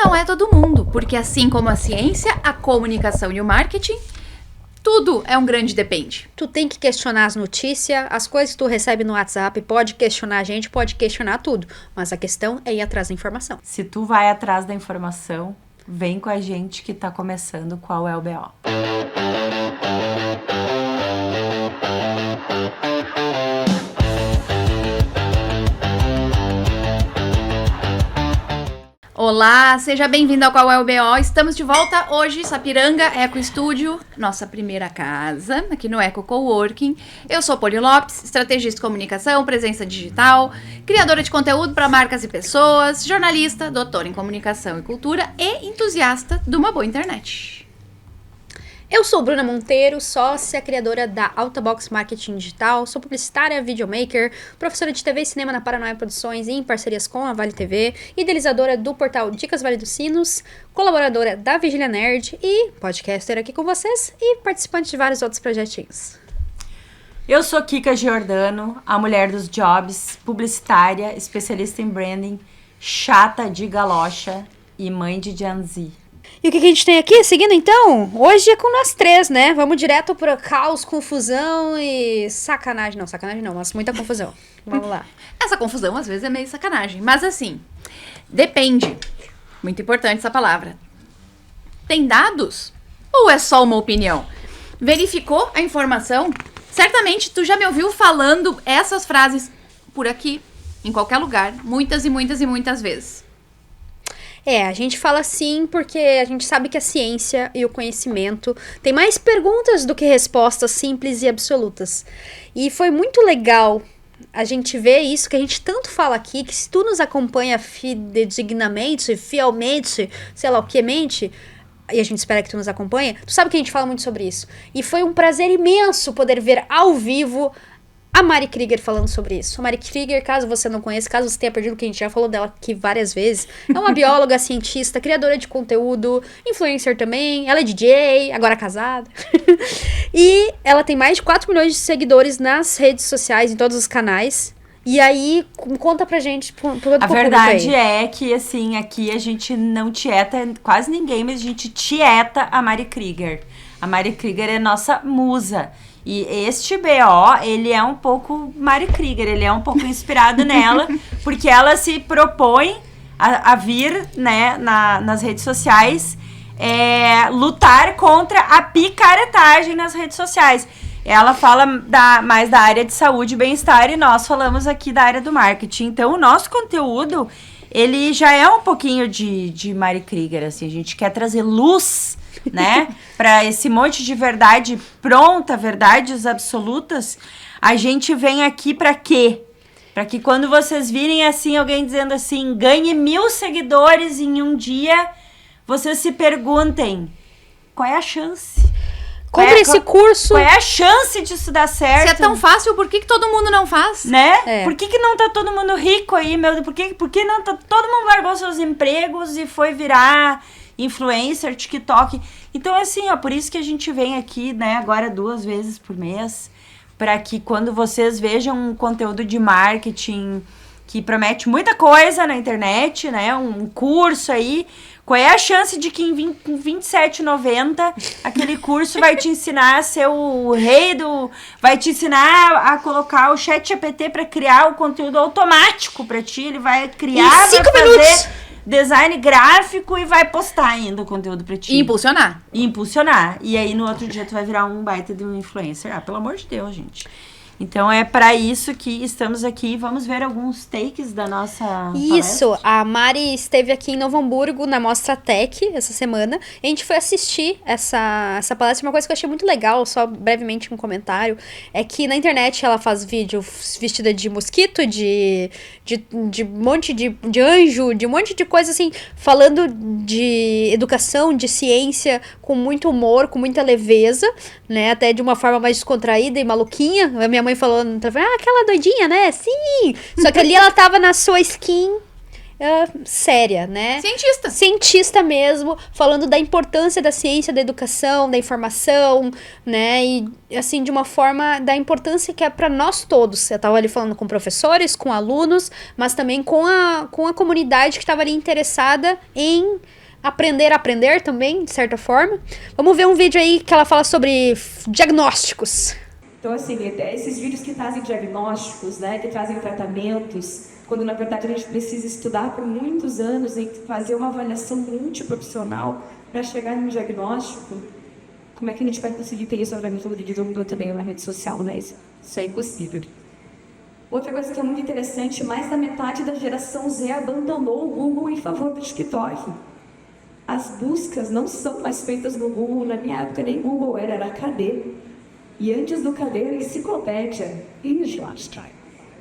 não é todo mundo, porque assim como a ciência, a comunicação e o marketing, tudo é um grande depende. Tu tem que questionar as notícias, as coisas que tu recebe no WhatsApp, pode questionar a gente, pode questionar tudo. Mas a questão é ir atrás da informação. Se tu vai atrás da informação, vem com a gente que tá começando Qual é o BO. Olá, seja bem-vindo ao Qual é o BO. Estamos de volta hoje, Sapiranga Eco Estúdio, nossa primeira casa, aqui no Eco Coworking. Eu sou Poli Lopes, estrategista de comunicação, presença digital, criadora de conteúdo para marcas e pessoas, jornalista, doutora em comunicação e cultura e entusiasta de uma boa internet. Eu sou Bruna Monteiro, sócia criadora da Altabox Marketing Digital, sou publicitária, videomaker, professora de TV e cinema na Paranoia Produções em parcerias com a Vale TV, idealizadora do portal Dicas Vale dos Sinos, colaboradora da Vigília Nerd e podcaster aqui com vocês e participante de vários outros projetinhos. Eu sou Kika Giordano, a mulher dos jobs, publicitária, especialista em branding, chata de galocha e mãe de Gen Z. E o que a gente tem aqui? Seguindo então, hoje é com nós três, né? Vamos direto pro caos, confusão e sacanagem. Não, sacanagem não, mas muita confusão. Vamos lá. Essa confusão às vezes é meio sacanagem, mas assim, depende. Muito importante essa palavra. Tem dados? Ou é só uma opinião? Verificou a informação? Certamente tu já me ouviu falando essas frases por aqui, em qualquer lugar, muitas e muitas e muitas vezes. A gente fala assim porque a gente sabe que a ciência e o conhecimento tem mais perguntas do que respostas simples e absolutas. E foi muito legal a gente ver isso que a gente tanto fala aqui, que se tu nos acompanha fidedignamente, fielmente, sei lá o que mente, e a gente espera que tu nos acompanhe, tu sabe que a gente fala muito sobre isso. E foi um prazer imenso poder ver ao vivo a Mari Krieger falando sobre isso. A Mari Krieger, caso você não conheça, caso você tenha perdido, que a gente já falou dela aqui várias vezes, é uma bióloga, cientista, criadora de conteúdo, influencer também, ela é DJ, agora casada. E ela tem mais de 4 milhões de seguidores nas redes sociais, em todos os canais. E aí, conta pra gente. A verdade é que, assim, aqui a gente não tieta quase ninguém, mas a gente tieta a Mari Krieger. A Mari Krieger é nossa musa. E este BO, ele é um pouco Mari Krieger, ele é um pouco inspirado nela, porque ela se propõe a vir, né, nas redes sociais, lutar contra a picaretagem nas redes sociais. Ela fala mais da área de saúde e bem-estar e nós falamos aqui da área do marketing. Então, o nosso conteúdo, ele já é um pouquinho de Mari Krieger, assim, a gente quer trazer luz, né, para esse monte de verdade pronta, verdades absolutas. A gente vem aqui para quê? Para que quando vocês virem assim, alguém dizendo assim, ganhe 1000 seguidores em um dia, vocês se perguntem, qual é a chance? Compre esse curso. Qual é a chance disso dar certo? Se é tão fácil, por que todo mundo não faz? Né? Por que não tá todo mundo rico aí, meu? Por que não tá... Todo mundo largou seus empregos e foi virar influencer, TikTok. Então, assim, ó, por isso que a gente vem aqui, né, agora 2 vezes por mês, para que quando vocês vejam um conteúdo de marketing que promete muita coisa na internet, né, um curso aí, qual é a chance de que com R$27,90 aquele curso vai te ensinar a ser o rei vai te ensinar a colocar o ChatGPT para criar o conteúdo automático para ti, ele vai criar, em 5 vai minutos. fazer design gráfico e vai postar ainda o conteúdo pra ti. E impulsionar. E aí no outro dia tu vai virar um baita de um influencer. Ah, pelo amor de Deus, gente. Então é para isso que estamos aqui. Vamos ver alguns takes da nossa Isso, palestra. a Mari esteve aqui em Novo Hamburgo na Mostra Tech essa semana. E a gente foi assistir essa palestra. Uma coisa que eu achei muito legal, só brevemente um comentário, é que na internet ela faz vídeo vestida de mosquito, de monte de anjo, de um monte de coisa assim, falando de educação, de ciência, com muito humor, com muita leveza, né? Até de uma forma mais descontraída e maluquinha. A minha mãe falou no telefone, aquela doidinha, né? Sim! Só que ali ela tava na sua skin séria, né? Cientista mesmo, falando da importância da ciência, da educação, da informação, né? E, assim, de uma forma da importância que é para nós todos. Eu tava ali falando com professores, com alunos, mas também com a comunidade que estava ali interessada em aprender também, de certa forma. Vamos ver um vídeo aí que ela fala sobre diagnósticos. Então, assim, esses vídeos que trazem diagnósticos, né, que trazem tratamentos, quando na verdade a gente precisa estudar por muitos anos e fazer uma avaliação multiprofissional para chegar num diagnóstico, como é que a gente vai conseguir ter isso, obviamente, todo mundo também na rede social, né? Isso é impossível. Outra coisa que é muito interessante, mais da metade da geração Z abandonou o Google em favor do TikTok. As buscas não são mais feitas no Google, na minha época nem Google era KD. E antes do KD era enciclopédia.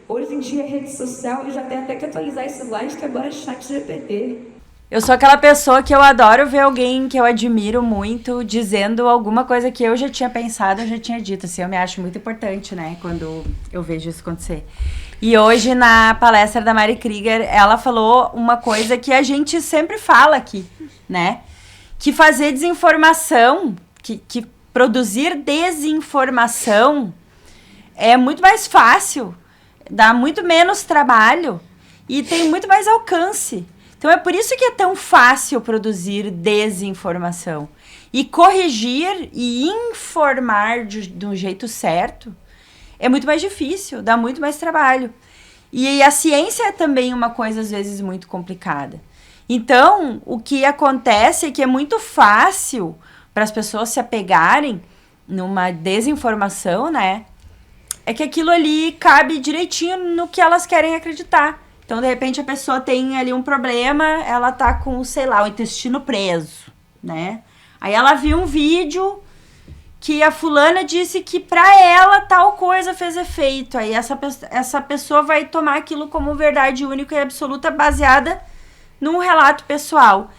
Hoje em dia, rede social, já tem até que atualizar esse slide, que agora é ChatGPT. Eu sou aquela pessoa que eu adoro ver alguém que eu admiro muito dizendo alguma coisa que eu já tinha pensado, eu já tinha dito. Assim, eu me acho muito importante, né, quando eu vejo isso acontecer. E hoje, na palestra da Mari Krieger, ela falou uma coisa que a gente sempre fala aqui, né? Que fazer desinformação, que produzir desinformação é muito mais fácil, dá muito menos trabalho e tem muito mais alcance. Então é por isso que é tão fácil produzir desinformação. E corrigir e informar de um jeito certo é muito mais difícil, dá muito mais trabalho. E a ciência é também uma coisa, às vezes, muito complicada. Então, o que acontece é que é muito fácil para as pessoas se apegarem numa desinformação, né? É que aquilo ali cabe direitinho no que elas querem acreditar. Então, de repente, a pessoa tem ali um problema, ela tá com, sei lá, o intestino preso, né? Aí ela viu um vídeo que a fulana disse que pra ela tal coisa fez efeito. Aí essa pessoa vai tomar aquilo como verdade única e absoluta baseada num relato pessoal.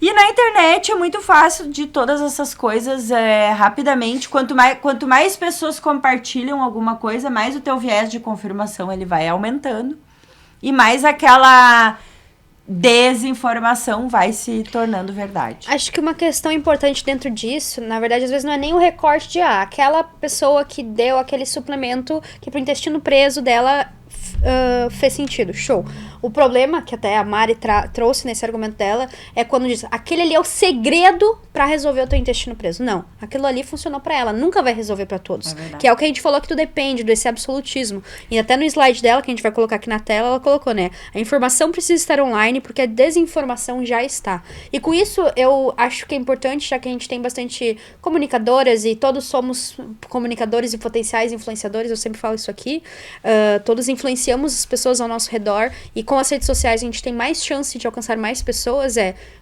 E na internet é muito fácil de todas essas coisas rapidamente. Quanto mais pessoas compartilham alguma coisa, mais o teu viés de confirmação ele vai aumentando. E mais aquela desinformação vai se tornando verdade. Acho que uma questão importante dentro disso, na verdade, às vezes não é nem o recorte de aquela pessoa que deu aquele suplemento que pro intestino preso dela fez sentido, show. O problema, que até a Mari trouxe nesse argumento dela, é quando diz, aquele ali é o segredo pra resolver o teu intestino preso. Não, aquilo ali funcionou pra ela, nunca vai resolver pra todos. Que é o que a gente falou, que tu depende desse absolutismo. E até no slide dela, que a gente vai colocar aqui na tela, ela colocou, né, a informação precisa estar online, porque a desinformação já está. E com isso, eu acho que é importante, já que a gente tem bastante comunicadoras, e todos somos comunicadores e potenciais influenciadores, eu sempre falo isso aqui, todos influenciamos as pessoas ao nosso redor, e com as redes sociais a gente tem mais chance de alcançar mais pessoas.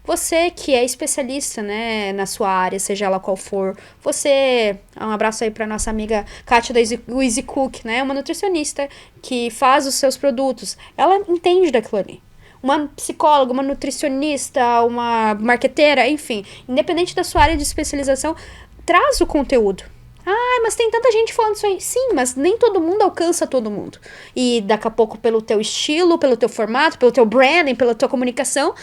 Você que é especialista, né, na sua área, seja ela qual for, você, um abraço aí pra nossa amiga Kátia da Easy Cook, né, uma nutricionista que faz os seus produtos, ela entende daquilo ali. Uma psicóloga, uma nutricionista, uma marqueteira, enfim, independente da sua área de especialização, traz o conteúdo. Mas tem tanta gente falando isso aí. Sim, mas nem todo mundo alcança todo mundo. E daqui a pouco, pelo teu estilo, pelo teu formato, pelo teu branding, pela tua comunicação,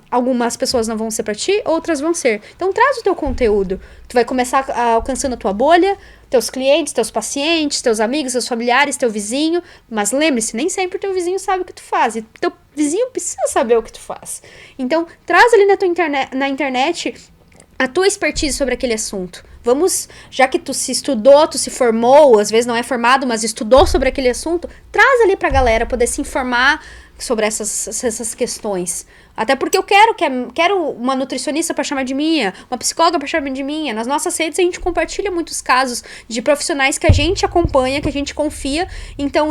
algumas pessoas não vão ser pra ti, outras vão ser. Então traz o teu conteúdo. Tu vai começar alcançando a tua bolha, teus clientes, teus pacientes, teus amigos, teus familiares, teu vizinho. Mas lembre-se, nem sempre teu vizinho sabe o que tu faz. E teu vizinho precisa saber o que tu faz. Então, traz ali na internet a tua expertise sobre aquele assunto. Vamos, já que tu se estudou, tu se formou, às vezes não é formado, mas estudou sobre aquele assunto, traz ali pra galera poder se informar sobre essas questões. Até porque eu quero uma nutricionista pra chamar de minha, uma psicóloga pra chamar de minha. Nas nossas redes a gente compartilha muitos casos de profissionais que a gente acompanha, que a gente confia, então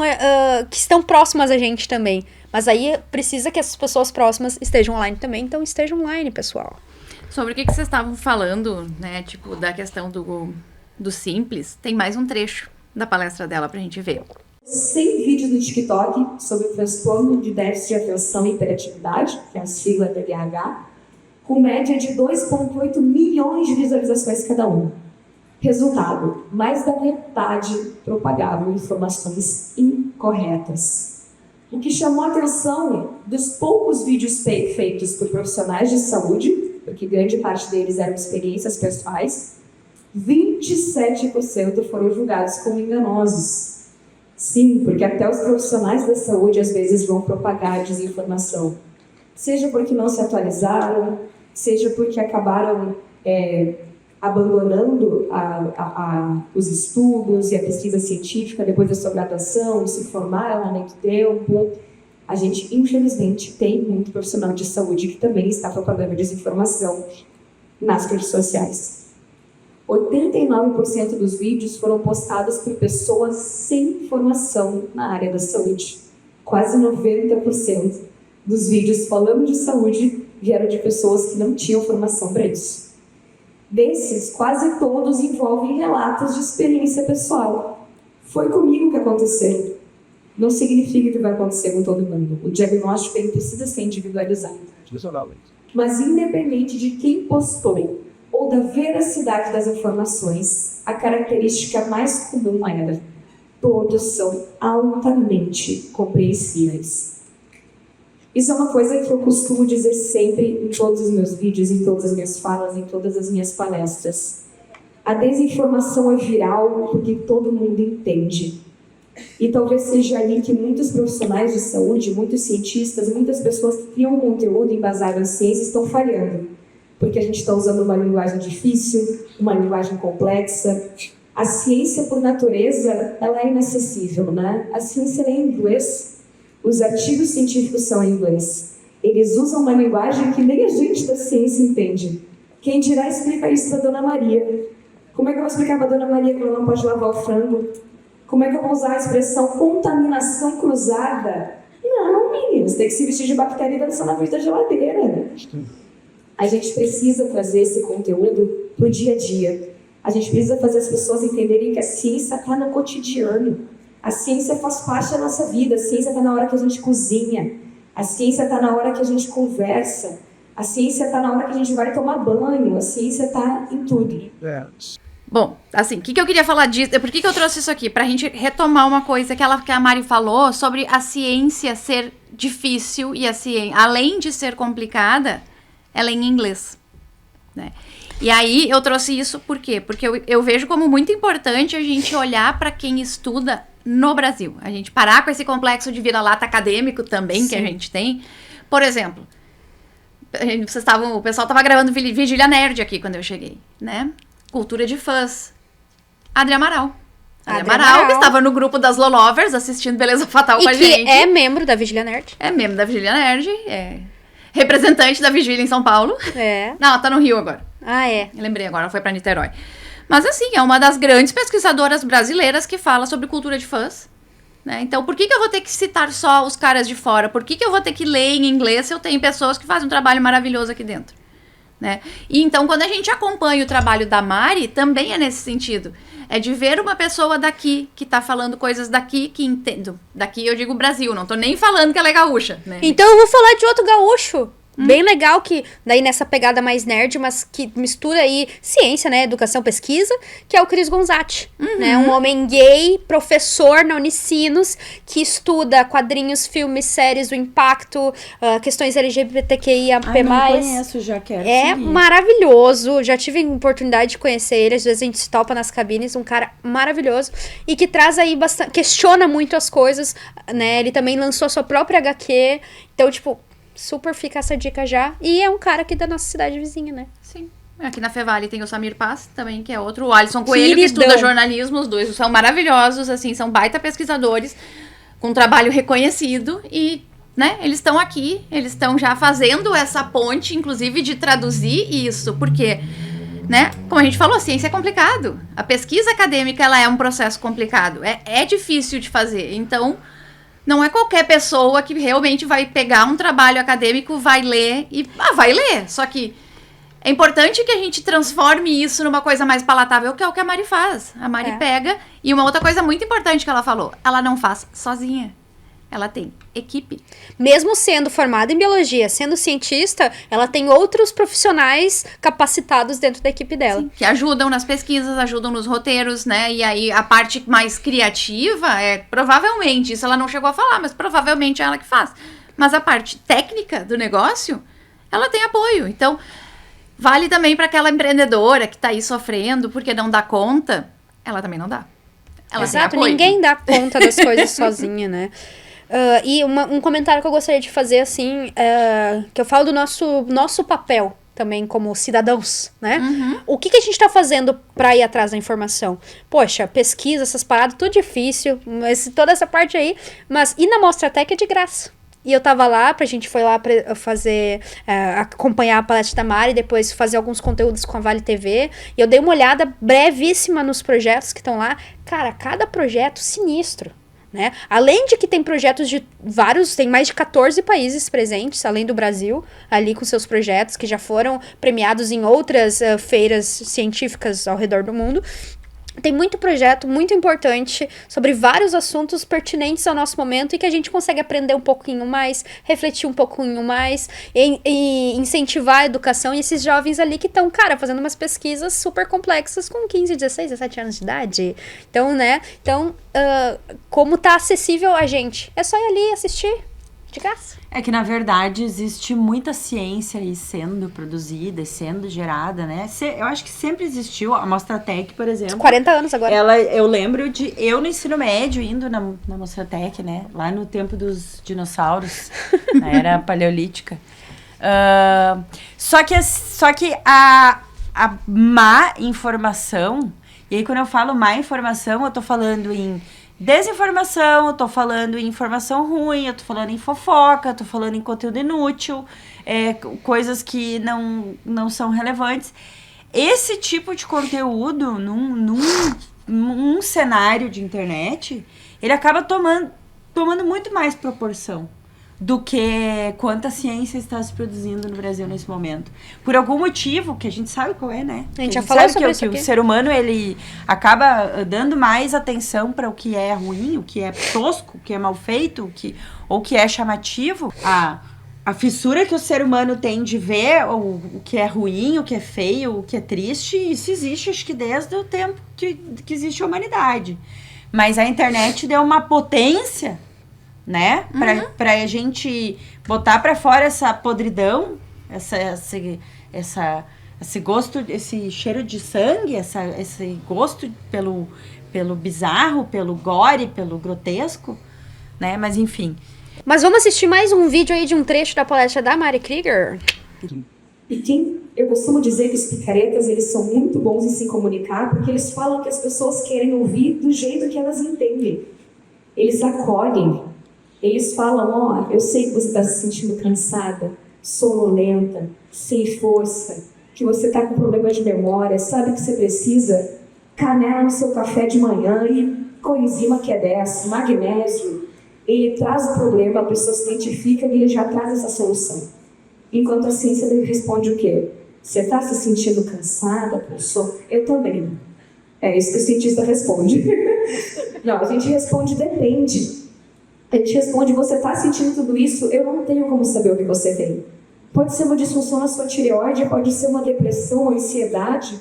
que estão próximas a gente também. Mas aí precisa que essas pessoas próximas estejam online também, então estejam online, pessoal. Sobre o que vocês estavam falando, né, tipo, da questão do simples, tem mais um trecho da palestra dela pra gente ver. 100 vídeos no TikTok sobre o transtorno de déficit de atenção e hiperatividade, que é a sigla TDAH, com média de 2,8 milhões de visualizações cada um. Resultado, mais da metade propagavam informações incorretas. O que chamou a atenção dos poucos vídeos feitos por profissionais de saúde, porque grande parte deles eram experiências pessoais, 27% foram julgados como enganosos. Sim, porque até os profissionais da saúde às vezes vão propagar desinformação. Seja porque não se atualizaram, seja porque acabaram abandonando os estudos e a pesquisa científica depois da sua graduação, se formaram há muito tempo. A gente, infelizmente, tem muito profissional de saúde que também está propagando desinformação nas redes sociais. 89% dos vídeos foram postados por pessoas sem formação na área da saúde. Quase 90% dos vídeos falando de saúde vieram de pessoas que não tinham formação para isso. Desses, quase todos envolvem relatos de experiência pessoal. Foi comigo que aconteceu. Não significa que vai acontecer com todo mundo. O diagnóstico ele precisa ser individualizado. Mas independente de quem postou ou da veracidade das informações, a característica mais comum era: todos são altamente compreensíveis. Isso é uma coisa que eu costumo dizer sempre em todos os meus vídeos, em todas as minhas falas, em todas as minhas palestras. A desinformação é viral porque todo mundo entende. E talvez seja ali que muitos profissionais de saúde, muitos cientistas, muitas pessoas que criam conteúdo embasado em ciência estão falhando. Porque a gente está usando uma linguagem difícil, uma linguagem complexa. A ciência, por natureza, ela é inacessível, né? A ciência é em inglês. Os artigos científicos são em inglês. Eles usam uma linguagem que nem a gente da ciência entende. Quem dirá explica isso para a Dona Maria? Como é que eu vou explicar para a Dona Maria que ela não pode lavar o frango? Como é que eu vou usar a expressão contaminação cruzada? Não, meninas, tem que se vestir de bactéria e dançar na frente da geladeira. A gente precisa trazer esse conteúdo para o dia a dia. A gente precisa fazer as pessoas entenderem que a ciência está no cotidiano. A ciência faz parte da nossa vida. A ciência está na hora que a gente cozinha. A ciência está na hora que a gente conversa. A ciência está na hora que a gente vai tomar banho. A ciência está em tudo. Bom, assim, o que eu queria falar disso? Por que eu trouxe isso aqui? Pra gente retomar uma coisa que a Mari falou sobre a ciência ser difícil e a ciência, além de ser complicada, ela é em inglês, né? E aí eu trouxe isso por quê? Porque eu vejo como muito importante a gente olhar para quem estuda no Brasil. A gente parar com esse complexo de vira-lata acadêmico também. Sim. Que a gente tem. Por exemplo, o pessoal estava gravando Vigília Nerd aqui quando eu cheguei, né? Cultura de fãs. Adri Amaral. Que estava no grupo das Lolovers assistindo Beleza Fatal com a gente. E que é membro da Vigília Nerd. É membro da Vigília Nerd, é representante da Vigília em São Paulo. É. Não, ela tá no Rio agora. Ah, é. Eu lembrei agora, ela foi pra Niterói. Mas assim, é uma das grandes pesquisadoras brasileiras que fala sobre cultura de fãs, né? Então, por que eu vou ter que citar só os caras de fora? Por que eu vou ter que ler em inglês se eu tenho pessoas que fazem um trabalho maravilhoso aqui dentro? Né? E então, quando a gente acompanha o trabalho da Mari, também é nesse sentido. É de ver uma pessoa daqui, que tá falando coisas daqui, que entendo. Daqui eu digo Brasil, não tô nem falando que ela é gaúcha, né? Então eu vou falar de outro gaúcho. Bem legal, que daí nessa pegada mais nerd, mas que mistura aí ciência, né, educação, pesquisa, que é o Cris Gonzatti, né, um homem gay, professor na Unicinos, que estuda quadrinhos, filmes, séries, o impacto, questões LGBTQIAP+. Não conheço, já quero seguir. Maravilhoso, já tive a oportunidade de conhecer ele, às vezes a gente se topa nas cabines, um cara maravilhoso, e que traz aí bastante, questiona muito as coisas, né, ele também lançou a sua própria HQ, então, tipo, super fica essa dica já. E é um cara aqui da nossa cidade vizinha, né? Sim. Aqui na Fevale tem o Samir Paz também, que é outro. O Alisson Coelho, que estuda jornalismo. Os dois são maravilhosos, assim, são baita pesquisadores, com um trabalho reconhecido. E, né, eles estão aqui, eles estão já fazendo essa ponte, inclusive, de traduzir isso. Porque, né, como a gente falou, a ciência é complicado. A pesquisa acadêmica, ela é um processo complicado. É difícil de fazer. Então, não é qualquer pessoa que realmente vai pegar um trabalho acadêmico, vai ler e... vai ler. Só que é importante que a gente transforme isso numa coisa mais palatável, que é o que a Mari faz. A Mari pega... E uma outra coisa muito importante que ela falou, ela não faz sozinha. ela tem equipe. Mesmo sendo formada em biologia, sendo cientista, ela tem outros profissionais capacitados dentro da equipe dela. Sim, que ajudam nas pesquisas, ajudam nos roteiros, né? E aí a parte mais criativa provavelmente, isso ela não chegou a falar, mas provavelmente é ela que faz. Mas a parte técnica do negócio, ela tem apoio. Então, vale também para aquela empreendedora que tá aí sofrendo porque não dá conta, ela também não dá. Ela Exato, tem apoio. ninguém dá conta das coisas sozinha, né? E um comentário que eu gostaria de fazer, assim, que eu falo do nosso papel também como cidadãos, né? O que a gente tá fazendo pra ir atrás da informação? Poxa, pesquisa, essas paradas, tudo difícil, mas toda essa parte aí, mas ir na Mostratec é de graça. E eu tava lá, a gente foi lá pra fazer, acompanhar a palestra da Mari, depois fazer alguns conteúdos com a Vale TV, e eu dei uma olhada brevíssima nos projetos que estão lá. Cara, cada projeto sinistro, né? Além de que tem projetos de vários, tem mais de 14 países presentes, além do Brasil, ali com seus projetos, que já foram premiados em outras feiras científicas ao redor do mundo. Tem muito projeto, muito importante, sobre vários assuntos pertinentes ao nosso momento e que a gente consegue aprender um pouquinho mais, refletir um pouquinho mais e incentivar a educação. E esses jovens ali que estão, cara, fazendo umas pesquisas super complexas com 15, 16, 17 anos de idade. Então, né? Como tá acessível a gente? É só ir ali assistir. De graça. É que, na verdade, existe muita ciência aí sendo produzida e sendo gerada, né? Eu acho que sempre existiu. A Mostratec, por exemplo... 40 anos agora. Eu lembro de... Eu, no ensino médio, indo na Mostratec, né? Lá no tempo dos dinossauros. Na era paleolítica. Só que a má informação... E aí, quando eu falo má informação, eu tô falando em... desinformação, eu tô falando em informação ruim, eu tô falando em fofoca, eu tô falando em conteúdo inútil, coisas que não são relevantes. Esse tipo de conteúdo, num cenário de internet, ele acaba tomando muito mais proporção do que quanta ciência está se produzindo no Brasil nesse momento. Por algum motivo, que a gente sabe qual é, né? A gente já falou sobre isso que aqui. O ser humano, ele acaba dando mais atenção para o que é ruim, o que é tosco, o que é mal feito, ou o que é chamativo. A fissura que o ser humano tem de ver o que é ruim, o que é feio, o que é triste, isso existe, acho que desde o tempo que existe a humanidade. Mas a internet deu uma potência, né? Pra a gente botar pra fora essa podridão, esse gosto, esse cheiro de sangue, esse gosto pelo bizarro, pelo gore, pelo grotesco, né? Mas enfim. Mas vamos assistir mais um vídeo aí de um trecho da palestra da Mari Krieger. Eu costumo dizer que os picaretas, eles são muito bons em se comunicar porque eles falam que as pessoas querem ouvir do jeito que elas entendem. Eles acolhem. Eles falam, eu sei que você está se sentindo cansada, sonolenta, sem força, que você está com problema de memória, sabe que você precisa canela no seu café de manhã e coenzima Q10, magnésio. Ele traz o problema, a pessoa se identifica e ele já traz essa solução. Enquanto a ciência responde o quê? Você está se sentindo cansada, professor? Eu também. É isso que o cientista responde. Não, a gente responde depende. A gente responde, você está sentindo tudo isso? Eu não tenho como saber o que você tem. Pode ser uma disfunção na sua tireoide, pode ser uma depressão, ansiedade,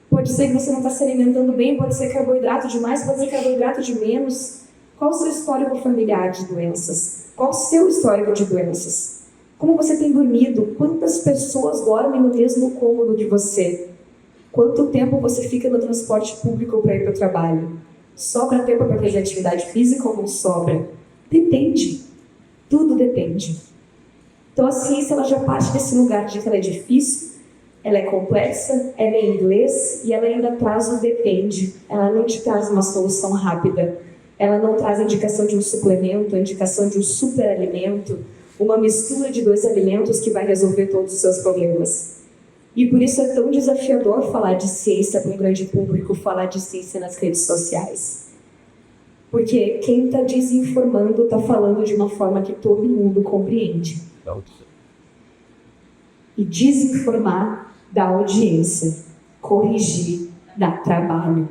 pode ser que você não está se alimentando bem, pode ser carboidrato demais, pode ser carboidrato de menos. Qual o seu histórico familiar de doenças? Qual o seu histórico de doenças? Como você tem dormido? Quantas pessoas dormem no mesmo cômodo de você? Quanto tempo você fica no transporte público para ir para o trabalho? Sobra tempo para fazer atividade física ou não sobra? Depende. Tudo depende. Então a ciência ela já parte desse lugar de que ela é difícil, ela é complexa, ela é em inglês e ela ainda traz o depende. Ela não te traz uma solução rápida. Ela não traz a indicação de um suplemento, a indicação de um superalimento, uma mistura de 2 alimentos que vai resolver todos os seus problemas. E por isso é tão desafiador falar de ciência para um grande público, falar de ciência nas redes sociais. Porque quem está desinformando está falando de uma forma que todo mundo compreende. E desinformar dá audiência, corrigir dá trabalho.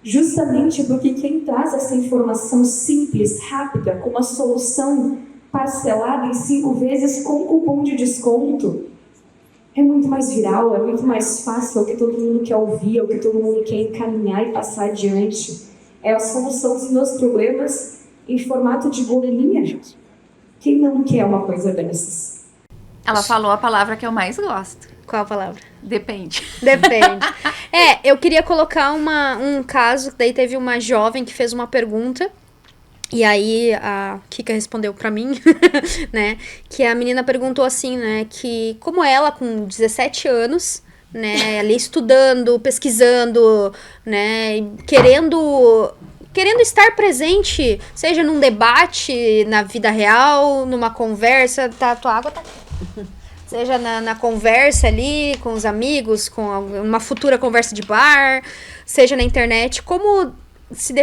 Justamente porque quem traz essa informação simples, rápida, com uma solução parcelada em 5 vezes com cupom de desconto, é muito mais viral, é muito mais fácil, é o que todo mundo quer ouvir, é o que todo mundo quer encaminhar e passar adiante. É a solução dos meus problemas em formato de bolinha. Quem não quer uma coisa dessas? Ela falou a palavra que eu mais gosto. Qual a palavra? Depende. Depende. Eu queria colocar um caso, daí teve uma jovem que fez uma pergunta, e aí a Kika respondeu pra mim, né, que a menina perguntou assim, né, que como ela com 17 anos, né, ali estudando, pesquisando, né, querendo estar presente, seja num debate na vida real, numa conversa, tua água tá... Seja na conversa ali com os amigos, com uma futura conversa de bar, seja na internet, como se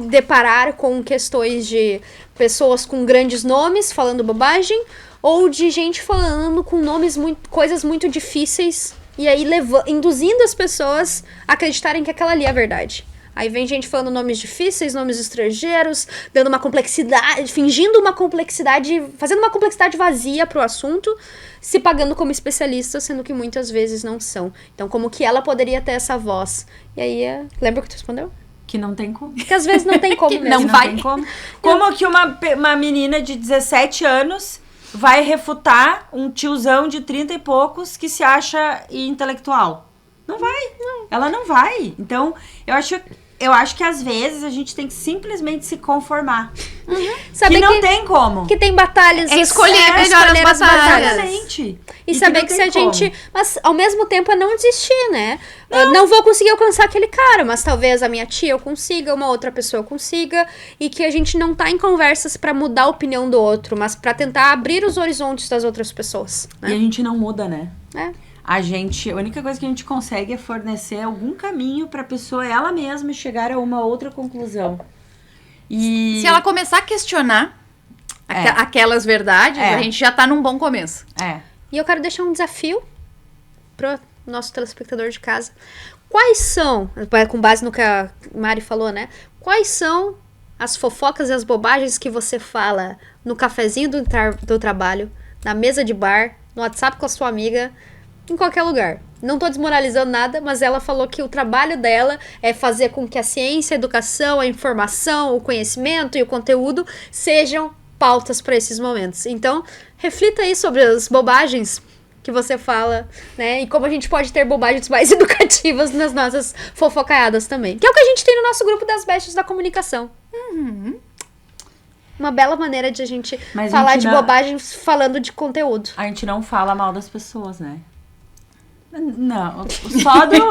deparar com questões de pessoas com grandes nomes falando bobagem, ou de gente falando com nomes, coisas muito difíceis, e aí induzindo as pessoas a acreditarem que aquela ali é a verdade. Aí vem gente falando nomes difíceis, nomes estrangeiros, dando uma complexidade, fingindo uma complexidade, fazendo uma complexidade vazia pro assunto, se pagando como especialista, sendo que muitas vezes não são. Então, como que ela poderia ter essa voz? E aí, lembra o que tu respondeu? Que não tem como. Que às vezes não tem como Que mesmo. não vai. Tem como. Como que uma menina de 17 anos vai refutar um tiozão de 30 e poucos que se acha intelectual? Não vai. Não. Ela não vai. Então, eu acho que às vezes a gente tem que simplesmente se conformar. Saber que não tem como. Que tem batalhas. É escolher melhor as batalhas. Exatamente. E saber que se a como. gente... Mas, ao mesmo tempo, é não desistir, né? Eu não vou conseguir alcançar aquele cara, mas talvez a minha tia eu consiga, uma outra pessoa eu consiga. E que a gente não tá em conversas pra mudar a opinião do outro, mas pra tentar abrir os horizontes das outras pessoas, né? E a gente não muda, né? A única coisa que a gente consegue é fornecer algum caminho pra pessoa, ela mesma, chegar a uma outra conclusão. E... Se ela começar a questionar aquelas verdades, a gente já tá num bom começo. E eu quero deixar um desafio pro nosso telespectador de casa. Quais são, com base no que a Mari falou, né? Quais são as fofocas e as bobagens que você fala no cafezinho do trabalho, na mesa de bar, no WhatsApp com a sua amiga, em qualquer lugar? Não tô desmoralizando nada, mas ela falou que o trabalho dela é fazer com que a ciência, a educação, a informação, o conhecimento e o conteúdo sejam pautas para esses momentos. Então, reflita aí sobre as bobagens que você fala, né? E como a gente pode ter bobagens mais educativas nas nossas fofocaiadas também. Que é o que a gente tem no nosso grupo das bestas da comunicação. Uma bela maneira de a gente falar de bobagens falando de conteúdo. A gente não fala mal das pessoas, né? Não, só do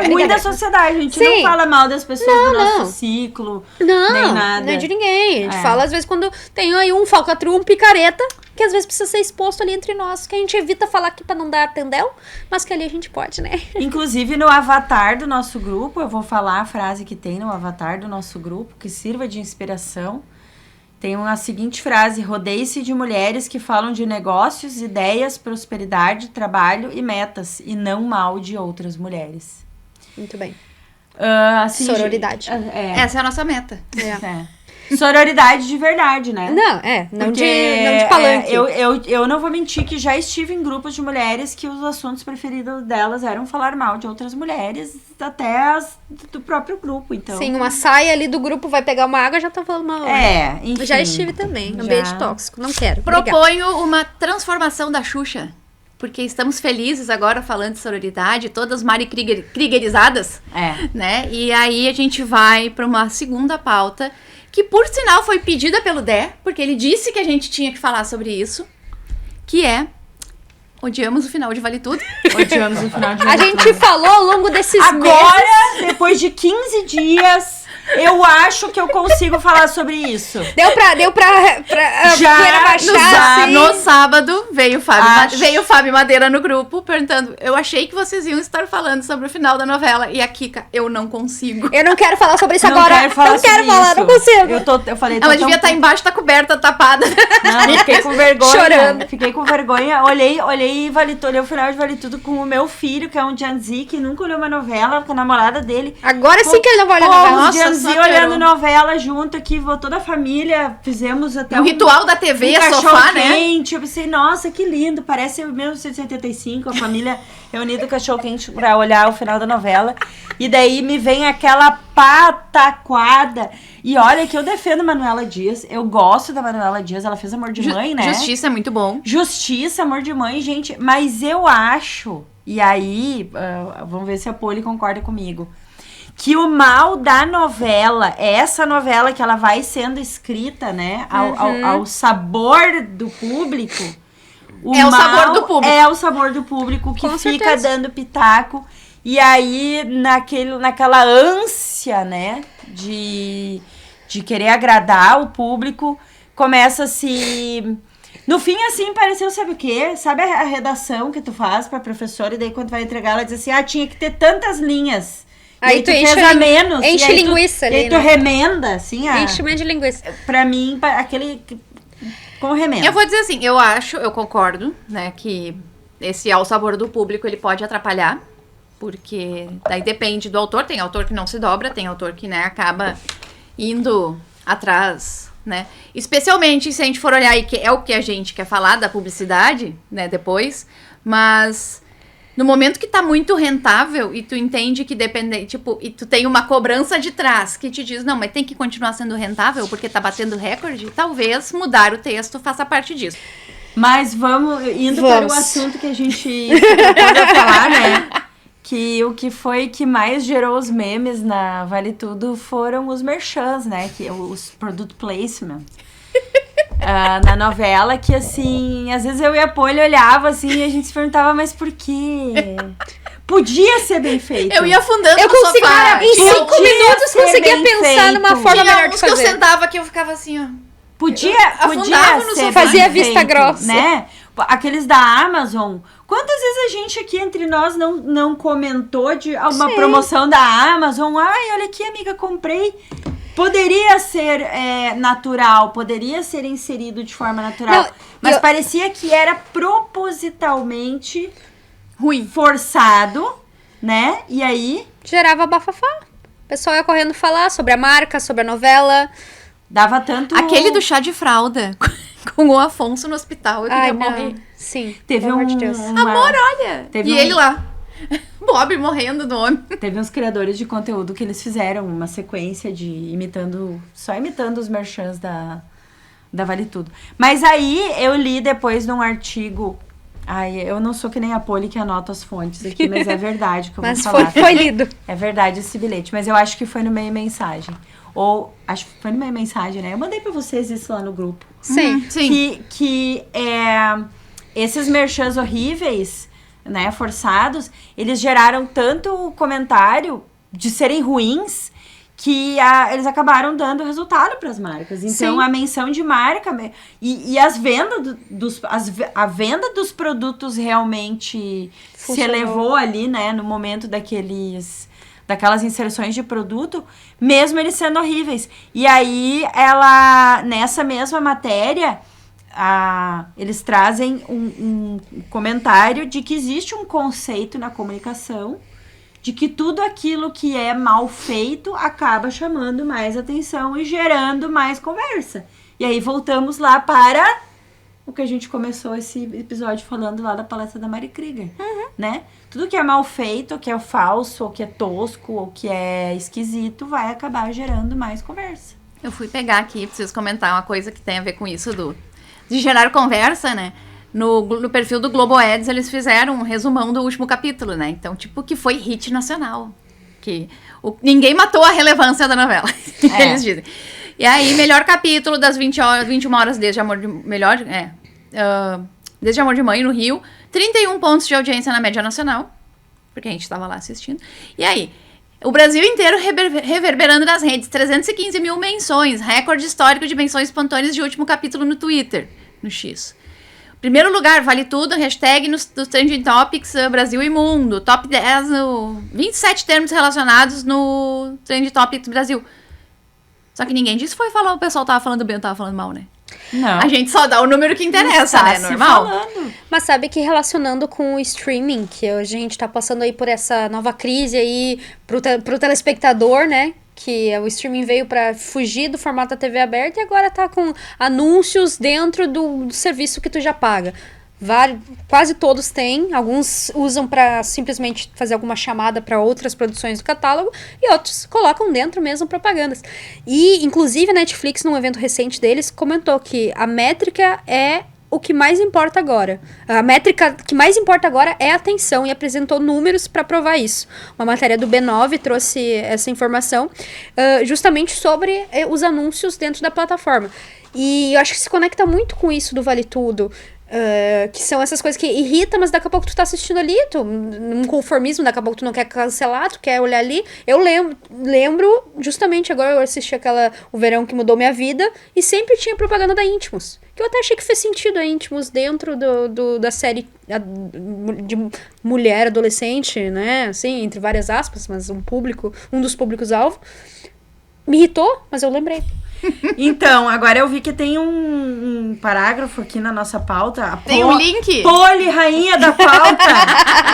ruim da sociedade. A gente não fala mal das pessoas do nosso ciclo, nem nada. Não é de ninguém. A gente fala, às vezes, quando tem aí um falcatrua, um picareta, que às vezes precisa ser exposto ali entre nós, que a gente evita falar aqui pra não dar tendel, mas que ali a gente pode, né? Inclusive, no avatar do nosso grupo, eu vou falar a frase que tem no avatar do nosso grupo, que sirva de inspiração. Tem a seguinte frase: rodeie-se de mulheres que falam de negócios, ideias, prosperidade, trabalho e metas, e não mal de outras mulheres. Muito bem. Assim, sororidade. Essa é a nossa meta. Sororidade de verdade, né? Não de palanque. Eu não vou mentir que já estive em grupos de mulheres que os assuntos preferidos delas eram falar mal de outras mulheres, até do próprio grupo, então... Sim, uma saia ali do grupo vai pegar uma água, já tá falando mal. Enfim. Já estive também, ambiente tóxico, não quero. Proponho uma transformação da Xuxa, porque estamos felizes agora falando de sororidade, todas Mari Kriegerizadas, né? E aí a gente vai para uma segunda pauta, que por sinal foi pedida pelo Dé, porque ele disse que a gente tinha que falar sobre isso, que é odiamos o final de Vale Tudo. Odiamos o final de Vale Tudo. A gente falou ao longo desses meses. Agora, depois de 15 dias, Eu acho que eu consigo falar sobre isso. Deu pra Já poeira baixar, assim. No sábado veio Acho. veio o Fábio Madeira no grupo perguntando, eu achei que vocês iam estar falando sobre o final da novela. E a Kika, eu não consigo. Eu não quero falar sobre isso Não agora. quero falar não quero sobre falar, isso. não consigo. Eu falei, Ela devia estar embaixo da coberta, tapada. Não, eu fiquei com vergonha. Chorando. Fiquei com vergonha. Olhei olhei o final de Vale Tudo com o meu filho, que é um Gen Z, que nunca olhou uma novela, com a namorada dele. Agora sim que ele não vai olhar novela. Os Nossa, Gen Z só olhando piorou. novela junto aqui, toda a família, fizemos até O ritual da TV, um sofá, cachorro né? quente. Eu pensei, nossa, que lindo, parece 1975, a família reunida, cachorro quente pra olhar o final da novela. E daí me vem aquela pataquada. E olha que eu defendo Manuela Dias, eu gosto da Manuela Dias, ela fez Amor de Mãe, né? Justiça é muito bom. Justiça, Amor de Mãe, gente, mas eu acho, e aí, vamos ver se a Poli concorda comigo, que o mal da novela, essa novela que ela vai sendo escrita, né, ao sabor do público, É o sabor do público. É o sabor do público que Com fica certeza. dando pitaco, e aí naquela ânsia, né, de querer agradar o público, começa a se... No fim, assim, pareceu, sabe o quê? Sabe a redação que tu faz pra professora, e daí quando vai entregar, ela diz assim, tinha que ter tantas linhas. Aí E tu fez enche a menos. enche e aí linguiça E ali, aí tu né? remenda, assim, Enchimento de linguiça. pra mim, aquele com remenda. Eu vou dizer assim, eu concordo, né, que esse ao sabor do público, ele pode atrapalhar, porque daí depende do autor, tem autor que não se dobra, tem autor que, né, acaba indo atrás, né, especialmente se a gente for olhar aí, que é o que a gente quer falar da publicidade, né, depois, mas no momento que tá muito rentável e tu entende que depende, tipo, e tu tem uma cobrança de trás que te diz, não, mas tem que continuar sendo rentável porque tá batendo recorde, talvez mudar o texto faça parte disso. Mas indo para o assunto que a gente pode falar, né? Que o que foi que mais gerou os memes na Vale Tudo foram os merchans, né? Que os product placement. Na novela, que assim, às vezes eu e a Poli olhava assim e a gente se perguntava, mas por quê? Podia ser bem feito. Eu ia afundando Eu no consigo, sofá. em Podia 5 minutos, ser conseguia bem pensar numa feito. forma Tinha melhor de uns que eu fazer. sentava aqui, eu ficava assim, ó. Podia afundava no ser sofá. Fazia bem vista feito, grossa. né? Aqueles da Amazon. Quantas vezes a gente aqui entre nós não comentou de uma Sim. promoção da Amazon? Ai, olha aqui, amiga, comprei. Poderia ser natural, poderia ser inserido de forma natural. Não, mas parecia que era propositalmente Ruim. forçado, né? E aí Gerava bafafá. O pessoal ia correndo falar sobre a marca, sobre a novela. dava tanto... Aquele do chá de fralda com o Afonso no hospital, eu queria Ai, morrer. não. Sim, Teve pelo amor de Deus. Amor, olha! Teve E um- ele lá. Bob morrendo do homem. Teve uns criadores de conteúdo que eles fizeram uma sequência de só imitando os merchans da Vale Tudo. Mas aí eu li depois num artigo, eu não sou que nem a Poli que anota as fontes aqui, mas é verdade que eu Mas vou falar. foi lido. É verdade esse bilhete, mas eu acho que foi no meio mensagem. Ou, acho que foi no meio mensagem, né? Eu mandei pra vocês isso lá no grupo. Sim. Sim. Que esses merchans horríveis, né, forçados, eles geraram tanto comentário de serem ruins que eles acabaram dando resultado para as marcas. Então, Sim. a menção de marca e as vendas a venda dos produtos realmente se Funcionou. elevou ali, né, no momento daquelas inserções de produto, mesmo eles sendo horríveis. E aí, nessa mesma matéria, eles trazem um comentário de que existe um conceito na comunicação de que tudo aquilo que é mal feito acaba chamando mais atenção e gerando mais conversa. E aí voltamos lá para o que a gente começou esse episódio falando lá da palestra da Mari Krieger, né? Tudo que é mal feito, ou que é falso, ou que é tosco, ou que é esquisito, vai acabar gerando mais conversa. Eu fui pegar aqui, preciso comentar uma coisa que tem a ver com isso de gerar conversa, né? No perfil do Globo Ads, eles fizeram um resumão do último capítulo, né? Então, tipo, que foi hit nacional. Que ninguém matou a relevância da novela, eles dizem. E aí, melhor capítulo das 21 horas desde Amor de... Desde Amor de Mãe, no Rio. 31 pontos de audiência na média nacional. Porque a gente estava lá assistindo. E aí, O Brasil inteiro reverberando nas redes. 315 mil menções. Recorde histórico de menções espontâneas de último capítulo no Twitter. No X. Primeiro lugar, vale tudo. Hashtag nos Trending Topics Brasil e Mundo. Top 10. 27 termos relacionados no Trending Topics Brasil. Só que ninguém disse foi falar. O pessoal tava falando bem ou tava falando mal, né? Não. A gente só dá o número que interessa, né? Normal. Falando. Mas sabe que relacionando com o streaming, que a gente tá passando aí por essa nova crise aí pro telespectador, né? Que o streaming veio pra fugir do formato da TV aberta e agora tá com anúncios dentro do serviço que tu já paga. Quase todos têm, alguns usam pra simplesmente fazer alguma chamada pra outras produções do catálogo e outros colocam dentro mesmo propagandas. E, inclusive, a Netflix, num evento recente deles, comentou que a métrica é o que mais importa agora. A métrica que mais importa agora é a atenção e apresentou números para provar isso. Uma matéria do B9 trouxe essa informação justamente sobre os anúncios dentro da plataforma. E eu acho que se conecta muito com isso do Vale Tudo. Que são essas coisas que irritam, mas daqui a pouco tu tá assistindo ali, num conformismo, daqui a pouco tu não quer cancelar, tu quer olhar ali. Eu lembro justamente agora eu assisti o Verão que Mudou Minha Vida, e sempre tinha propaganda da Íntimos, que eu até achei que fez sentido a Íntimos dentro da série de mulher, adolescente, né, assim, entre várias aspas, mas um dos públicos-alvo. Me irritou, mas eu lembrei. Então, agora eu vi que tem um parágrafo aqui na nossa pauta. Tem um link? Poli, rainha da pauta.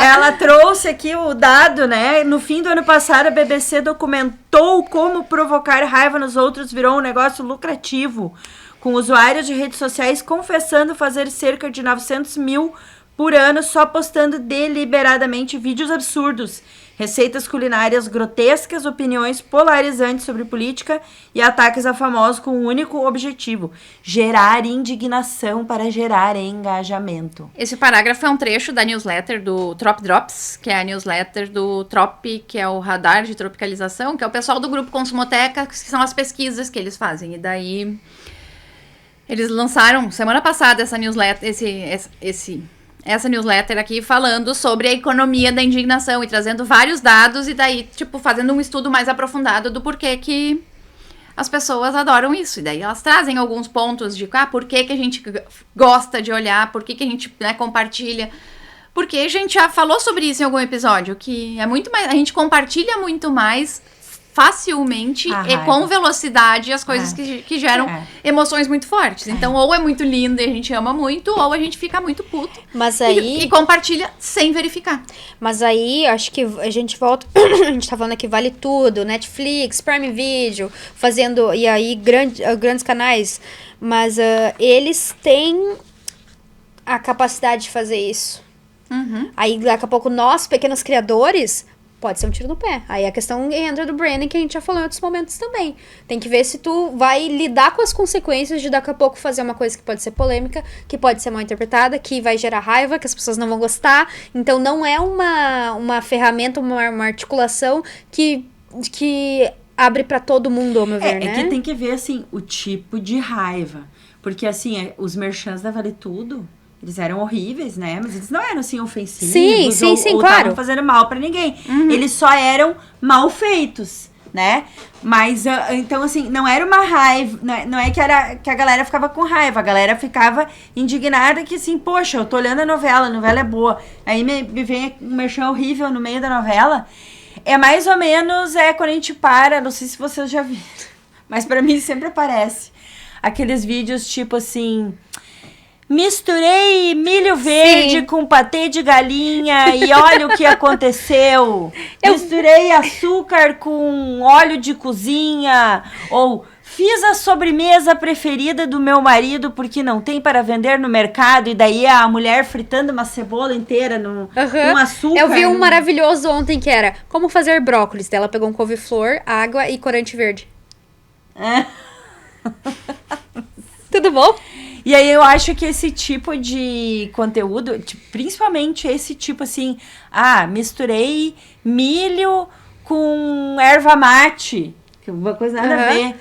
Ela trouxe aqui o dado, né? No fim do ano passado, a BBC documentou como provocar raiva nos outros virou um negócio lucrativo, com usuários de redes sociais confessando fazer cerca de 900 mil por ano só postando deliberadamente vídeos absurdos, receitas culinárias grotescas, opiniões polarizantes sobre política e ataques a famosos com um único objetivo: gerar indignação para gerar engajamento. Esse parágrafo é um trecho da newsletter do Trop Drops, que é a newsletter do Trop, que é o radar de tropicalização, que é o pessoal do grupo Consumoteca, que são as pesquisas que eles fazem. E daí eles lançaram semana passada essa newsletter, essa newsletter aqui falando sobre a economia da indignação e trazendo vários dados e daí, tipo, fazendo um estudo mais aprofundado do porquê que as pessoas adoram isso. E daí elas trazem alguns pontos de por que a gente gosta de olhar, por que a gente, né, compartilha. Porque a gente já falou sobre isso em algum episódio, que é muito mais, a gente compartilha muito mais facilmente e com velocidade as coisas que geram emoções muito fortes. Então, ou é muito lindo e a gente ama muito, ou a gente fica muito puto. Mas aí... E compartilha sem verificar. Mas aí, acho que a gente volta... a gente tá falando aqui Vale Tudo, Netflix, Prime Video, fazendo... E aí, grandes canais. Mas eles têm a capacidade de fazer isso. Uhum. Aí, daqui a pouco, nós, pequenos criadores... Pode ser um tiro no pé. Aí a questão entra do branding, que a gente já falou em outros momentos também. Tem que ver se tu vai lidar com as consequências de daqui a pouco fazer uma coisa que pode ser polêmica, que pode ser mal interpretada, que vai gerar raiva, que as pessoas não vão gostar. Então não é uma ferramenta, uma articulação que abre pra todo mundo, ao meu ver, né? É que tem que ver, assim, o tipo de raiva. Porque, assim, os merchans da Vale Tudo... Eles eram horríveis, né? Mas eles não eram, assim, ofensivos. Sim, ou claro. estavam fazendo mal pra ninguém. Uhum. Eles só eram mal feitos, né? Mas, então, assim, não era uma raiva... Não é que a galera ficava com raiva. A galera ficava indignada que, assim, poxa, eu tô olhando a novela é boa. Aí me vem um merchan horrível no meio da novela. É mais ou menos, quando a gente para... Não sei se vocês já viram. Mas pra mim sempre aparece. Aqueles vídeos, tipo assim... Misturei milho verde com patê de galinha e olha o que aconteceu. Misturei açúcar com óleo de cozinha. Ou fiz a sobremesa preferida do meu marido porque não tem para vender no mercado. E daí a mulher fritando uma cebola inteira com açúcar. Eu vi um maravilhoso ontem que era como fazer brócolis. Ela pegou um couve-flor, água e corante verde. Tudo bom? E aí eu acho que esse tipo de conteúdo, principalmente esse tipo assim, misturei milho com erva mate, que uma coisa nada a ver,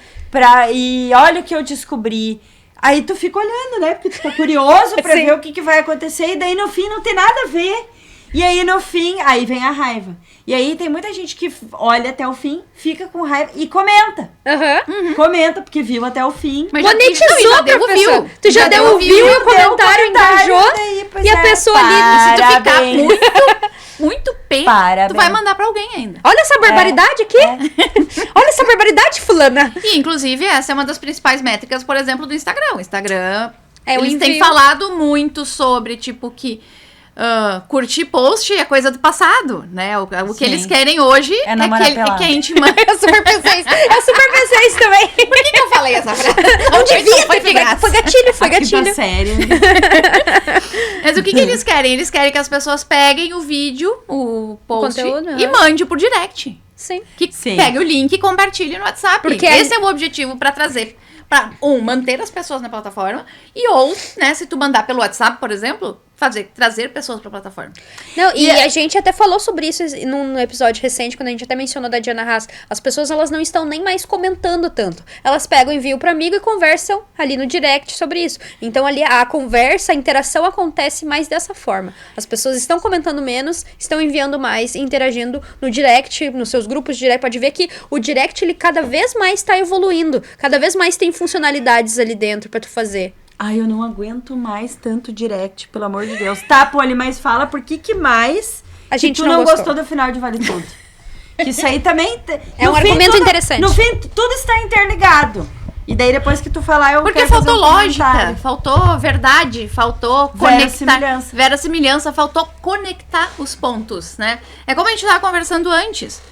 e olha o que eu descobri. Aí tu fica olhando, né, porque tu tá curioso pra ver o que vai acontecer, e daí no fim não tem nada a ver. E aí, no fim, aí vem a raiva. E aí, tem muita gente que olha até o fim, fica com raiva e comenta. Comenta, porque viu até o fim. Mas Monetizou, professor. Tu já deu o view e o comentário engajou. Daí, E a pessoa ali, se tu ficar parabéns. muito pé, Parabéns. tu vai mandar pra alguém ainda. Olha essa barbaridade aqui. Olha essa barbaridade, fulana. E, inclusive, essa é uma das principais métricas, por exemplo, do Instagram. O Instagram, É o eles têm envio. falado muito sobre, tipo, que curtir post é coisa do passado, né? O que Sim. eles querem hoje É namorar pelado. que a gente manda. Eu super pensei isso também. Por que eu falei essa frase? Não devia foi ter de graça. Foi gatilho, foi Aqui gatilho. tá sério. Mas o que eles querem? Eles querem que as pessoas peguem o vídeo, o post, conteúdo, e né? mande por direct. Sim. Que Sim. pegue o link e compartilhe no WhatsApp. Porque Esse é o objetivo pra trazer, pra manter as pessoas na plataforma, e ou, né, se tu mandar pelo WhatsApp, por exemplo, trazer pessoas pra plataforma. Não, e a gente até falou sobre isso num episódio recente, quando a gente até mencionou da Diana Haas. As pessoas, elas não estão nem mais comentando tanto. Elas pegam, enviam pro amigo e conversam ali no direct sobre isso. Então, ali a conversa, a interação acontece mais dessa forma. As pessoas estão comentando menos, estão enviando mais, interagindo no direct, nos seus grupos de direct. Pode ver que o direct, ele cada vez mais tá evoluindo. Cada vez mais tem funcionalidades ali dentro pra tu fazer. Ai, eu não aguento mais tanto direct, pelo amor de Deus. Tá, Poli, mas fala por que mais A gente que tu não gostou do final de Vale Tudo. Que isso aí também... É um argumento interessante. No fim, tudo está interligado. E daí, depois que tu falar, eu Porque quero fazer faltou um lógica, comentário. faltou verdade, faltou conectar. Verossimilhança. Faltou conectar os pontos, né? É como a gente tava conversando antes.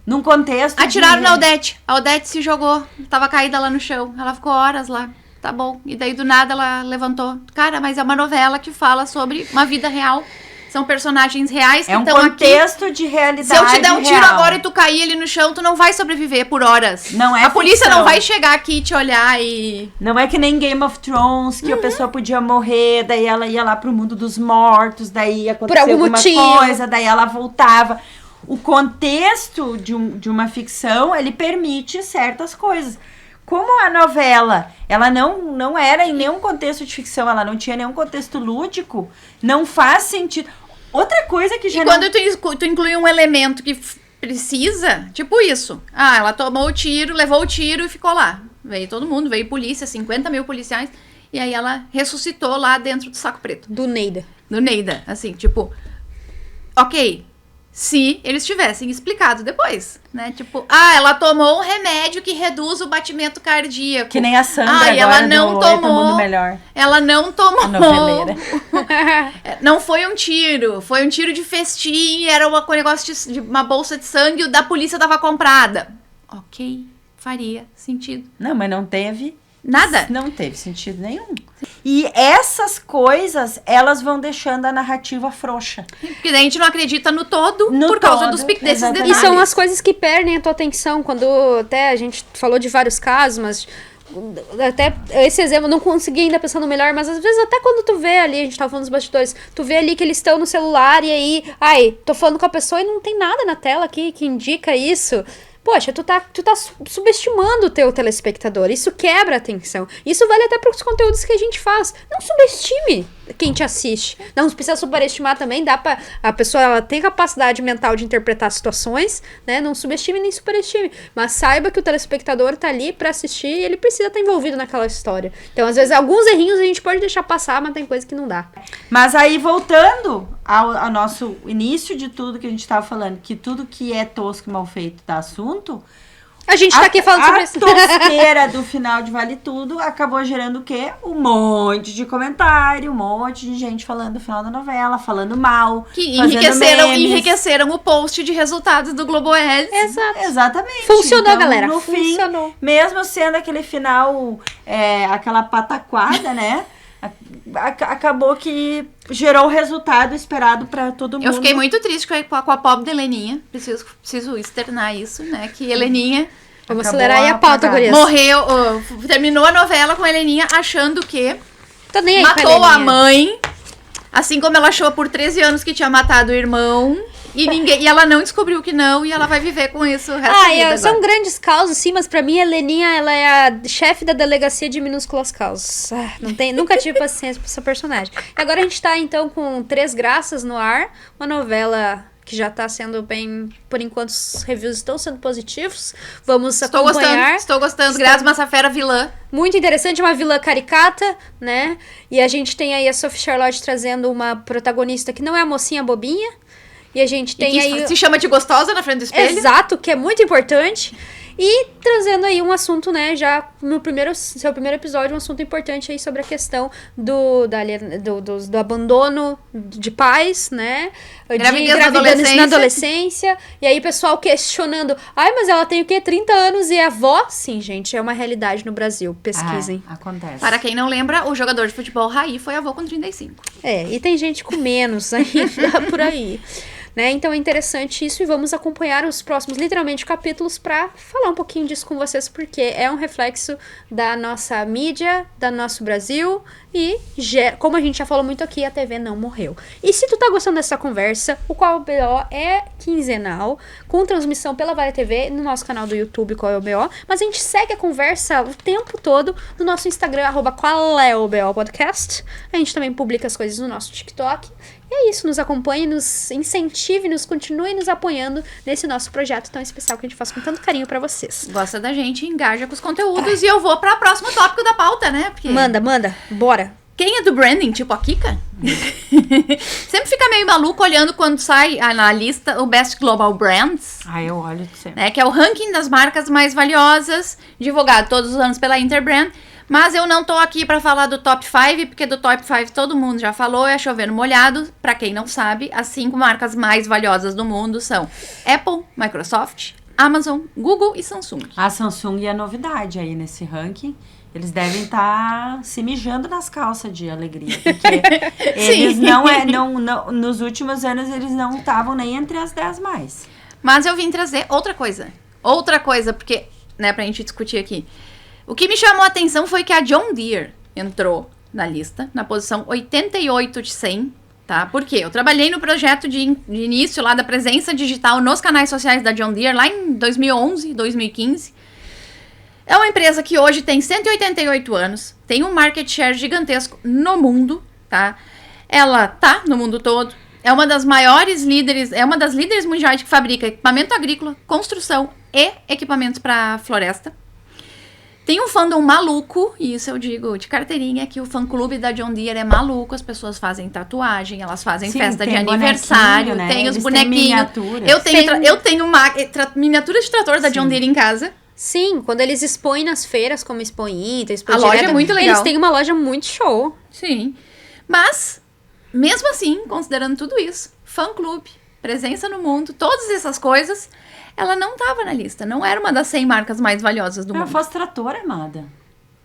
Num contexto Atiraram de... na Odete. A Odete se jogou. Tava caída lá no chão. Ela ficou horas lá. Tá bom. E daí, do nada, ela levantou. Cara, mas é uma novela que fala sobre uma vida real. São personagens reais que É um estão aqui. contexto de realidade Se eu te der um tiro real. agora e tu cair ali no chão, tu não vai sobreviver por horas. Não é A polícia ficção. não vai chegar aqui e te olhar e... Não é que nem Game of Thrones, que a pessoa podia morrer, daí ela ia lá pro mundo dos mortos, daí acontecia algum alguma motivo. coisa, daí ela voltava. O contexto de uma ficção, ele permite certas coisas. Como a novela, ela não era em nenhum contexto de ficção, ela não tinha nenhum contexto lúdico, não faz sentido. Outra coisa que já E quando tu inclui um elemento que precisa, tipo isso. Ah, ela tomou o tiro, levou o tiro e ficou lá. Veio todo mundo, veio polícia, 50 mil policiais. E aí ela ressuscitou lá dentro do saco preto. Do Neida. Do Neida, assim, tipo... Ok, se eles tivessem explicado depois, né? Tipo, ela tomou um remédio que reduz o batimento cardíaco. Que nem a Sandra e agora ela não do tomou. Mundo Melhor. Ela não tomou. A noveleira. Não foi um tiro, foi um tiro de festim, era um negócio de uma bolsa de sangue, o da polícia tava comprada. Ok, faria sentido. Não, mas não teve... Nada. Não teve sentido nenhum. E essas coisas, elas vão deixando a narrativa frouxa. Porque daí a gente não acredita no todo No por causa todo, desses exatamente. detalhes. E são as coisas que perdem a tua atenção. Quando até a gente falou de vários casos, mas até esse exemplo eu não consegui ainda pensar no melhor, mas às vezes até quando tu vê ali, a gente tava falando dos bastidores, tu vê ali que eles estão no celular e aí, tô falando com a pessoa e não tem nada na tela aqui que indica isso. Poxa, tu tá subestimando o teu telespectador. Isso quebra a atenção. Isso vale até para os conteúdos que a gente faz. Não subestime quem te assiste. Não precisa superestimar também. Dá pra... A pessoa, ela tem capacidade mental de interpretar situações, né? Não subestime nem superestime. Mas saiba que o telespectador tá ali pra assistir e ele precisa estar envolvido naquela história. Então, às vezes, alguns errinhos a gente pode deixar passar, mas tem coisa que não dá. Mas aí, voltando ao nosso início de tudo que a gente tava falando, que tudo que é tosco e mal feito dá assunto... A gente tá aqui falando sobre isso. A tosqueira do final de Vale Tudo acabou gerando o quê? Um monte de comentário, um monte de gente falando do final da novela, falando mal, Que fazendo memes. enriqueceram o post de resultados do Globo Ads. Exato. Exatamente. Funcionou, Então, galera. No Funcionou. fim, mesmo sendo aquele final, aquela pataquada, né? Acabou que gerou o resultado esperado pra todo mundo. Eu fiquei muito triste com a pobre da Heleninha. Preciso externar isso, né? Que Heleninha Vamos Acabou acelerar aí a pauta, apagada. gurias. morreu, terminou a novela com a Heleninha achando que Tô nem aí com matou a Heleninha. mãe. Assim como ela achou por 13 anos que tinha matado o irmão. E ela não descobriu que não, e ela vai viver com isso o resto da vida são agora. grandes causos, sim, mas pra mim a Heleninha, ela é a chefe da delegacia de minúsculas causas. Nunca tive paciência pra essa personagem. E agora a gente tá, então, com 3 Graças no ar, uma novela que já tá sendo bem... Por enquanto, os reviews estão sendo positivos. Vamos acompanhar. Estou gostando. Graças Massafera vilã. Muito interessante, uma vilã caricata, né? E a gente tem aí a Sophie Charlotte trazendo uma protagonista que não é a mocinha bobinha. E a gente tem aí... se chama de gostosa na frente do espelho. Exato, que é muito importante. E trazendo aí um assunto, né, já no seu primeiro episódio, um assunto importante aí sobre a questão do abandono de pais, né? Gravidez na adolescência. E aí o pessoal questionando, mas ela tem o quê? 30 anos e é avó? Sim, gente, é uma realidade no Brasil. Pesquisem. Acontece. Para quem não lembra, o jogador de futebol Raí foi avô com 35. E tem gente com menos ainda por aí. Né? Então é interessante isso e vamos acompanhar os próximos, literalmente, capítulos para falar um pouquinho disso com vocês, porque é um reflexo da nossa mídia, do nosso Brasil e, como a gente já falou muito aqui, a TV não morreu. E se tu tá gostando dessa conversa, o Qual é o BO é quinzenal, com transmissão pela Vale TV no nosso canal do YouTube Qual é o BO, mas a gente segue a conversa o tempo todo no nosso Instagram, @qualeobo podcast. A gente também publica as coisas no nosso TikTok. E é isso, nos acompanhe, nos incentive, continue nos apoiando nesse nosso projeto tão especial que a gente faz com tanto carinho pra vocês. Gosta da gente, engaja com os conteúdos e eu vou para o próximo tópico da pauta, né? Porque Manda, bora. quem é do branding, tipo a Kika, sempre fica meio maluco olhando quando sai na lista o Best Global Brands. Eu olho sempre. Né, que é o ranking das marcas mais valiosas, divulgado todos os anos pela Interbrand. Mas eu não tô aqui pra falar do Top 5, porque do Top 5 todo mundo já falou, é chovendo molhado. Pra quem não sabe, as 5 marcas mais valiosas do mundo são Apple, Microsoft, Amazon, Google e Samsung. A Samsung é novidade aí nesse ranking. Eles devem estar se mijando nas calças de alegria, porque eles nos últimos anos eles não estavam nem entre as 10 mais. Mas eu vim trazer outra coisa, porque, né, pra gente discutir aqui. O que me chamou a atenção foi que a John Deere entrou na lista, na posição 88 de 100, tá? Por quê? Eu trabalhei no projeto de início lá da presença digital nos canais sociais da John Deere, lá em 2011, 2015. É uma empresa que hoje tem 188 anos, tem um market share gigantesco no mundo, tá? Ela tá no mundo todo, é uma das maiores líderes, é uma das líderes mundiais que fabrica equipamento agrícola, construção e equipamentos para floresta. Tem um fandom maluco, e isso eu digo de carteirinha, que o fã-clube da John Deere é maluco, as pessoas fazem tatuagem, elas fazem festa de aniversário, né? Tem os Eles bonequinhos. têm Eu tenho miniaturas de trator da John Deere em casa. Sim, quando eles expõem nas feiras, como expõe Inter, expõe A loja direto, é muito legal. Eles têm uma loja muito show. Sim. Mas, mesmo assim, considerando tudo isso, fã-clube, presença no mundo, todas essas coisas, ela não estava na lista. Não era uma das 100 marcas mais valiosas do mundo. Eu faço trator, amada.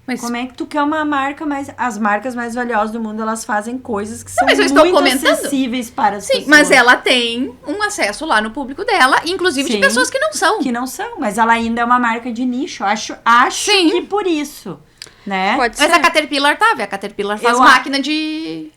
Mas como é que tu quer uma marca mais... As marcas mais valiosas do mundo, elas fazem coisas que são mas eu estou muito comentando. acessíveis para as pessoas. Sim, mas ela tem um acesso lá no público dela, inclusive de Sim. pessoas que não são. Que não são, mas ela ainda é uma marca de nicho. Acho Sim. que por isso, né? Pode Mas ser. a Caterpillar a Caterpillar faz Eu- máquina de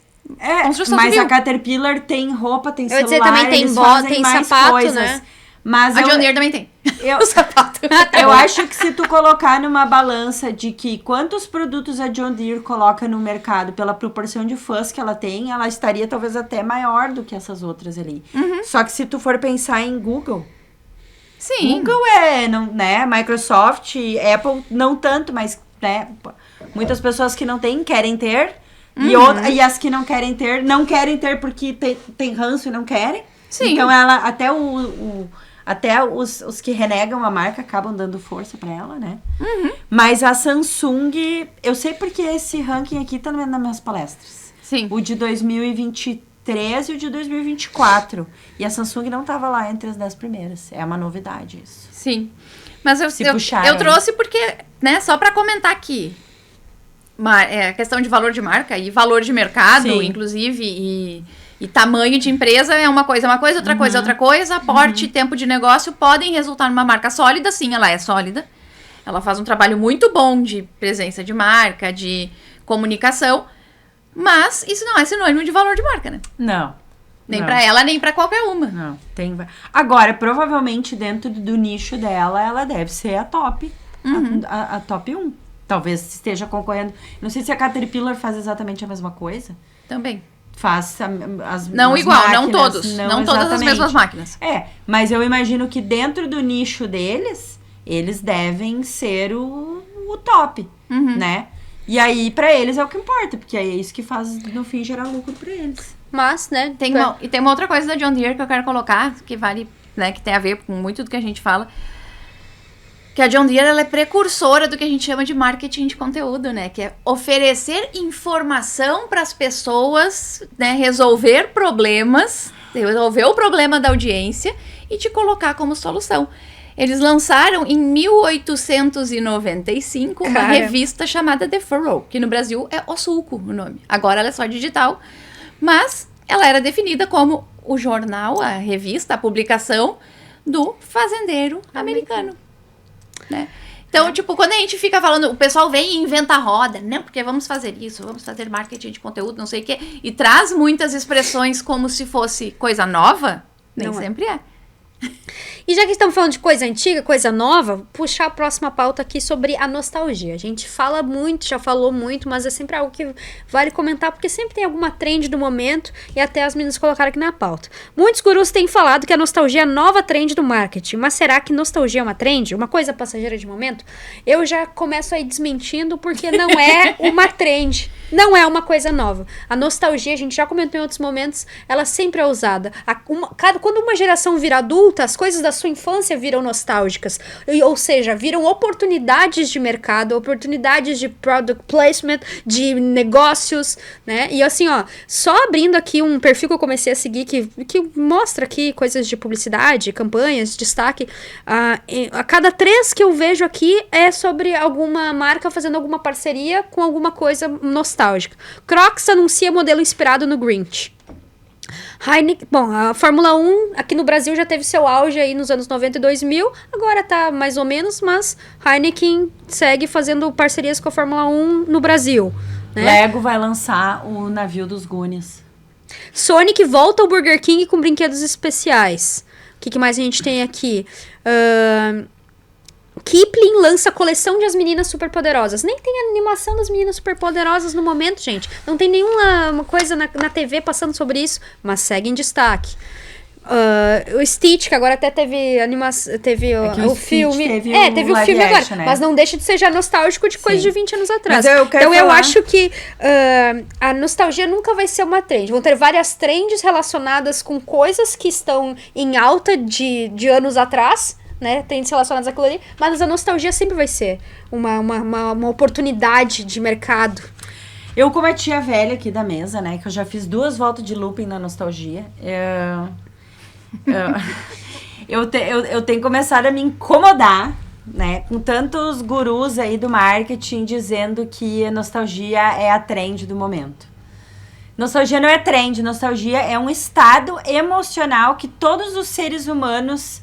construção mas civil. a Caterpillar tem roupa, tem Eu ia celular, dizer, também tem eles bota, fazem tem mais sapato, coisas. né? Mas A John Deere também tem. eu, O sapato. eu acho que se tu colocar numa balança de que quantos produtos a John Deere coloca no mercado pela proporção de fãs que ela tem, ela estaria talvez até maior do que essas outras ali. Só que se tu for pensar em Google, Sim. Google não, né? Microsoft, Apple não tanto, mas né, muitas pessoas que não têm querem ter. E as que não querem ter porque tem ranço e não querem. Sim. Então ela até os que renegam a marca acabam dando força pra ela, né? Mas a Samsung, eu sei porque esse ranking aqui tá nas minhas palestras. Sim. O de 2023 e o de 2024. E a Samsung não tava lá entre as 10 primeiras. É uma novidade isso. Sim. Mas puxaram, eu trouxe porque, né, só pra comentar aqui. A questão de valor de marca e valor de mercado, Sim. inclusive, e tamanho de empresa é uma coisa, outra coisa é outra coisa. Porte e tempo de negócio podem resultar numa marca sólida, sim, ela é sólida. Ela faz um trabalho muito bom de presença de marca, de comunicação, mas isso não é sinônimo de valor de marca, né? Não. Nem Não. pra ela, nem pra qualquer uma. Não, tem... Agora, provavelmente, dentro do nicho dela, ela deve ser a top. A top 1. Talvez esteja concorrendo. Não sei se a Caterpillar faz exatamente a mesma coisa. Também. Faz Não as igual, máquinas, não todos. Não todas as exatamente. mesmas máquinas. Mas eu imagino que dentro do nicho deles, eles devem ser o top, né? E aí, pra eles é o que importa, porque é isso que faz, no fim, gerar lucro pra eles. Mas, né? E tem uma outra coisa da John Deere que eu quero colocar, que vale, né, que tem a ver com muito do que a gente fala. Que a John Deere, ela é precursora do que a gente chama de marketing de conteúdo, né? Que é oferecer informação para as pessoas, né? Resolver problemas, resolver o problema da audiência e te colocar como solução. Eles lançaram em 1895 uma revista chamada The Furrow, que no Brasil é O Sulco o nome. Agora ela é só digital, mas ela era definida como o jornal, a revista, a publicação do fazendeiro americano. Né? Então, tipo, quando a gente fica falando, o pessoal vem e inventa a roda, né? Porque vamos fazer isso, vamos fazer marketing de conteúdo, não sei o quê, e traz muitas expressões como se fosse coisa nova, nem Não sempre é. E já que estamos falando de coisa antiga, coisa nova, puxar a próxima pauta aqui sobre a nostalgia. A gente fala muito, já falou muito, mas é sempre algo que vale comentar, porque sempre tem alguma trend do momento, e até as meninas colocaram aqui na pauta. Muitos gurus têm falado que a nostalgia é a nova trend do marketing, mas será que nostalgia é uma trend? Uma coisa passageira de momento? Eu já começo aí desmentindo, porque não é uma trend. Não é uma coisa nova. A nostalgia, a gente já comentou em outros momentos, ela sempre é usada. Quando uma geração vira adulta, as coisas da sua infância viram nostálgicas. Ou seja, viram oportunidades de mercado, oportunidades de product placement, de negócios, né? E assim, ó, só abrindo aqui um perfil que eu comecei a seguir, que mostra aqui coisas de publicidade, campanhas, destaque. A cada 3 que eu vejo aqui é sobre alguma marca fazendo alguma parceria com alguma coisa nostálgica. Crocs anuncia modelo inspirado no Grinch. Heineken, bom, a Fórmula 1 aqui no Brasil já teve seu auge aí nos anos 90 e 2000, agora tá mais ou menos, mas Heineken segue fazendo parcerias com a Fórmula 1 no Brasil, né? Lego vai lançar o navio dos Goonies. Sonic volta ao Burger King com brinquedos especiais. O que mais a gente tem aqui? Kipling lança a coleção de As Meninas Superpoderosas. Nem tem animação das Meninas Superpoderosas no momento, gente. Não tem nenhuma coisa na TV passando sobre isso, mas segue em destaque. O Stitch, que agora até teve animação, teve o filme. Teve o filme agora, action, né? Mas não deixa de ser já nostálgico de coisa de 20 anos atrás. Então eu acho que a nostalgia nunca vai ser uma trend. Vão ter várias trends relacionadas com coisas que estão em alta de anos atrás, né, trends relacionados àquilo ali, mas a nostalgia sempre vai ser uma oportunidade de mercado. Eu, como a tia velha aqui da mesa, né, que eu já fiz 2 voltas de looping na nostalgia, eu tenho começado a me incomodar, né, com tantos gurus aí do marketing dizendo que a nostalgia é a trend do momento. Nostalgia não é trend, nostalgia é um estado emocional que todos os seres humanos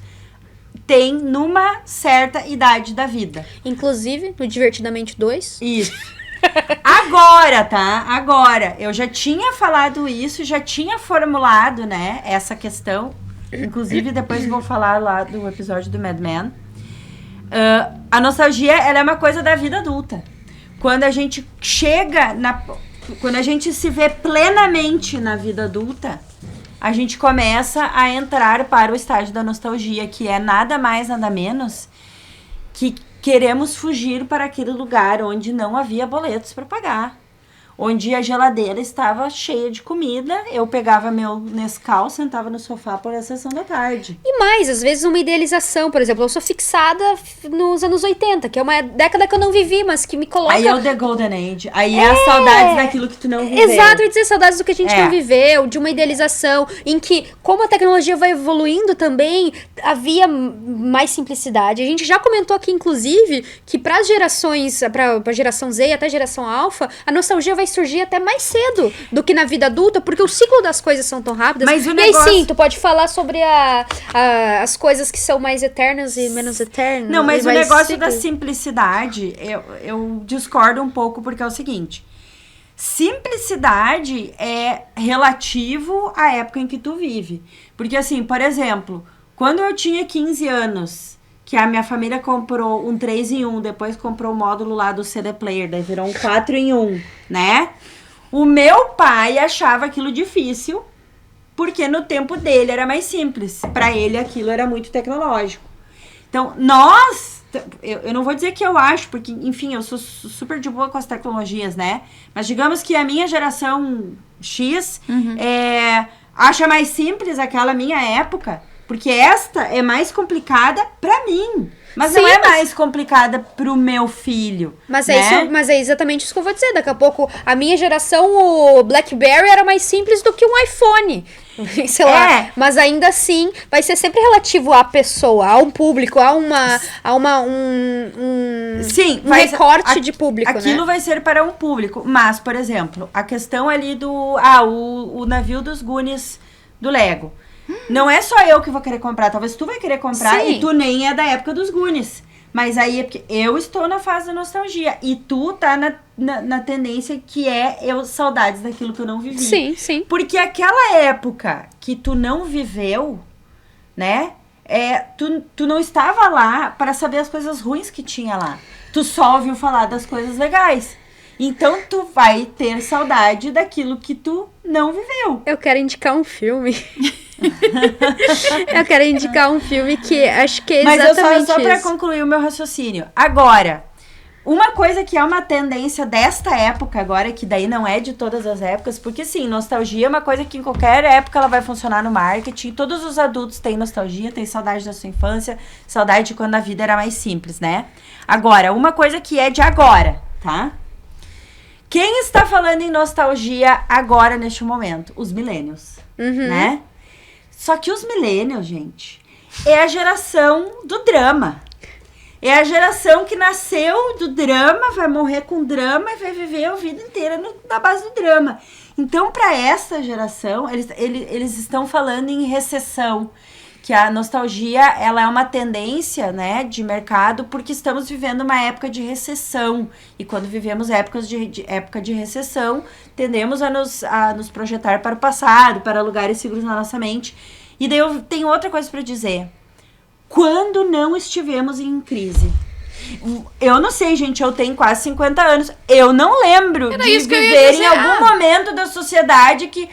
tem numa certa idade da vida. Inclusive, no Divertidamente 2. Isso. Agora, tá? Agora. Eu já tinha falado isso, já tinha formulado, né, essa questão. Inclusive, depois vou falar lá do episódio do Mad Men. A nostalgia, ela é uma coisa da vida adulta. Quando a gente quando a gente se vê plenamente na vida adulta, a gente começa a entrar para o estágio da nostalgia, que é nada mais, nada menos que queremos fugir para aquele lugar onde não havia boletos para pagar. Onde a geladeira estava cheia de comida, eu pegava meu Nescau, sentava no sofá por a sessão da tarde. E mais, às vezes uma idealização, por exemplo, eu sou fixada nos anos 80, que é uma década que eu não vivi, mas que me coloca... Aí é o The Golden Age, aí é a saudade daquilo que tu não viveu. Exato, eu ia dizer saudades do que a gente não viveu, de uma idealização, em que, como a tecnologia vai evoluindo também, havia mais simplicidade. A gente já comentou aqui, inclusive, que para as gerações, para a geração Z e até a geração Alpha, a nostalgia vai surgir até mais cedo do que na vida adulta, porque o ciclo das coisas são tão rápidas. Mas o negócio... E aí sim, tu pode falar sobre as coisas que são mais eternas e menos eternas. Não, mas o negócio da simplicidade, eu discordo um pouco, porque é o seguinte: simplicidade é relativo à época em que tu vive. Porque assim, por exemplo, quando eu tinha 15 anos, que a minha família comprou um 3 em 1, depois comprou o módulo lá do CD Player, daí virou um 4 em 1, né? O meu pai achava aquilo difícil, porque no tempo dele era mais simples. Para ele aquilo era muito tecnológico. Então, eu não vou dizer que eu acho, porque, enfim, eu sou super de boa com as tecnologias, né? Mas digamos que a minha geração X acha mais simples aquela minha época, porque esta é mais complicada pra mim. Mas Sim, não é mais complicada pro meu filho. Mas, né? mas é exatamente isso que eu vou dizer. Daqui a pouco, a minha geração, o BlackBerry era mais simples do que um iPhone. Sei lá. Mas ainda assim, vai ser sempre relativo à pessoa, a um público, Sim, recorte de público, aquilo né? vai ser para um público. Mas, por exemplo, a questão ali o navio dos Goonies do Lego. Não é só eu que vou querer comprar. Talvez tu vai querer comprar. Sim. E tu nem é da época dos Goonies. Mas aí é porque eu estou na fase da nostalgia. E tu tá na tendência que saudades daquilo que eu não vivi. Sim, sim. Porque aquela época que tu não viveu, né? Tu não estava lá para saber as coisas ruins que tinha lá. Tu só ouviu falar das coisas legais. Então, tu vai ter saudade daquilo que tu não viveu. Eu quero indicar um filme. Eu quero indicar um filme que acho que é exatamente Mas só para isso. concluir o meu raciocínio. Agora, uma coisa que é uma tendência desta época agora, que daí não é de todas as épocas, porque sim, nostalgia é uma coisa que em qualquer época ela vai funcionar no marketing. Todos os adultos têm nostalgia, têm saudade da sua infância, saudade de quando a vida era mais simples, né? Agora, uma coisa que é de agora, tá? Quem está falando em nostalgia agora, neste momento? Os millennials, né? Só que os millennials, gente, é a geração do drama. É a geração que nasceu do drama, vai morrer com drama e vai viver a vida inteira na base do drama. Então, para essa geração, eles estão falando em recessão. Que a nostalgia, ela é uma tendência, né, de mercado, porque estamos vivendo uma época de recessão. E quando vivemos época de recessão, tendemos a nos projetar para o passado, para lugares seguros na nossa mente. E daí eu tenho outra coisa para dizer. Quando não estivemos em crise? Eu não sei, gente, eu tenho quase 50 anos. Eu não lembro de viver em algum momento da sociedade que,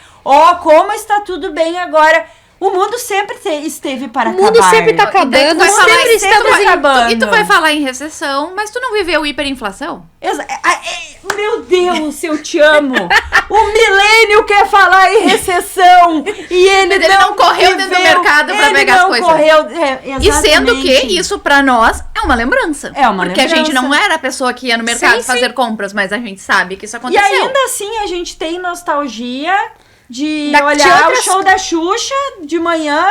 como está tudo bem agora. O mundo sempre esteve para acabar. O mundo sempre tá acabando, sempre estamos acabando. E tu vai falar em recessão, mas tu não viveu hiperinflação? Meu Deus, eu te amo. O milênio quer falar em recessão e ele não correu dentro do mercado pra pegar as coisas. Exatamente. E sendo que isso pra nós é uma lembrança. Porque a gente não era a pessoa que ia no mercado fazer compras, mas a gente sabe que isso aconteceu. E ainda assim a gente tem nostalgia de olhar o show da Xuxa de manhã,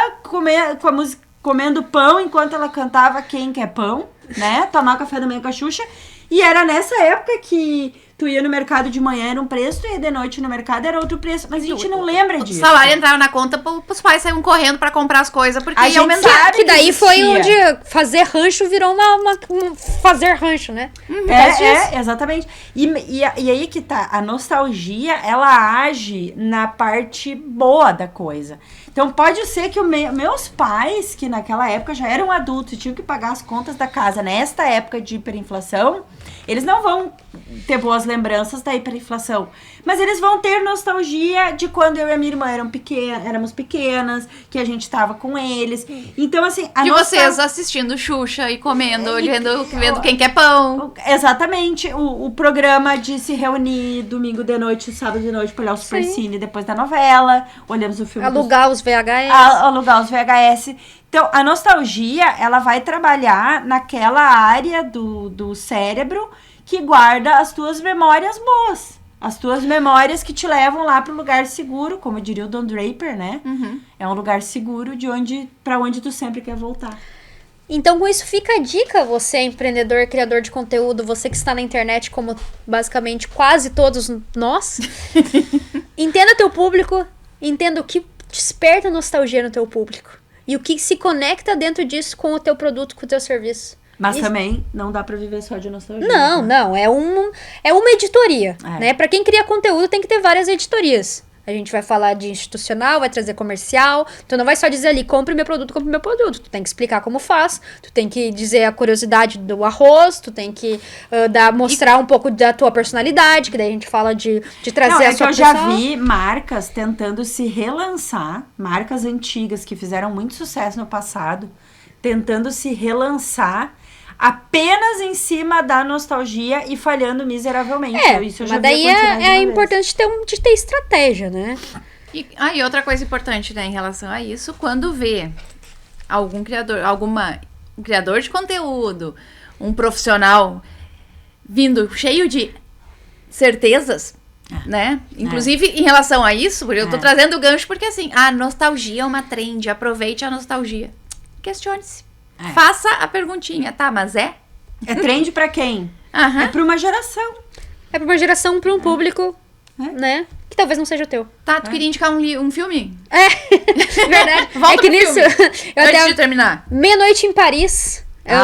comendo pão enquanto ela cantava Quem Quer Pão, né? Tomar café da manhã com a Xuxa. E era nessa época que tu ia no mercado de manhã era um preço, tu ia de noite no mercado era outro preço. Mas a gente não lembra disso. O salário entrava na conta, os pais saíam correndo pra comprar as coisas, porque a ia aumentar. sabe que daí foi onde fazer rancho virou fazer rancho, né? Exatamente. E aí que tá, a nostalgia, ela age na parte boa da coisa. Então pode ser que meus pais, que naquela época já eram adultos e tinham que pagar as contas da casa nesta época de hiperinflação, eles não vão ter boas lembranças da hiperinflação. Mas eles vão ter nostalgia de quando eu e a minha irmã éramos pequenas, que a gente tava com eles. Então, assim... vocês assistindo Xuxa e comendo, vendo Quem Quer Pão. Exatamente. O programa de se reunir domingo de noite, sábado de noite, pra olhar o Super Cine depois da novela. Olhamos o filme... Alugar os VHS. Alugar os VHS. Então, a nostalgia, ela vai trabalhar naquela área do cérebro que guarda as tuas memórias boas. As tuas memórias que te levam lá para um lugar seguro, como diria o Don Draper, né? É um lugar seguro para onde tu sempre quer voltar. Então, com isso fica a dica, você empreendedor, criador de conteúdo, você que está na internet, como basicamente quase todos nós. Entenda teu público, entenda o que desperta nostalgia no teu público. E o que se conecta dentro disso com o teu produto, com o teu serviço. Mas também não dá pra viver só de nostalgia. Não. É uma editoria, né? Pra quem cria conteúdo, tem que ter várias editorias. A gente vai falar de institucional, vai trazer comercial. Tu não vai só dizer ali, compre meu produto. Tu tem que explicar como faz. Tu tem que dizer a curiosidade do arroz. Tu tem que mostrar um pouco da tua personalidade. Que daí a gente fala de trazer a sua pessoa. Eu já vi marcas tentando se relançar. Marcas antigas que fizeram muito sucesso no passado. Tentando se relançar apenas em cima da nostalgia e falhando miseravelmente. Isso eu já mas daí é importante de ter estratégia, né? E outra coisa importante, né, em relação a isso, quando vê um criador de conteúdo, um profissional vindo cheio de certezas, né? Inclusive, em relação a isso, eu tô trazendo o gancho porque, assim, a nostalgia é uma trend, aproveite a nostalgia. Questione-se. Faça a perguntinha, tá? Mas é trend pra quem? É pra uma geração. É pra uma geração, pra um público, né? Que talvez não seja o teu. Tá, tu queria indicar um filme? Verdade. Volta que pro nisso... Antes de terminar. Meia-Noite em Paris. O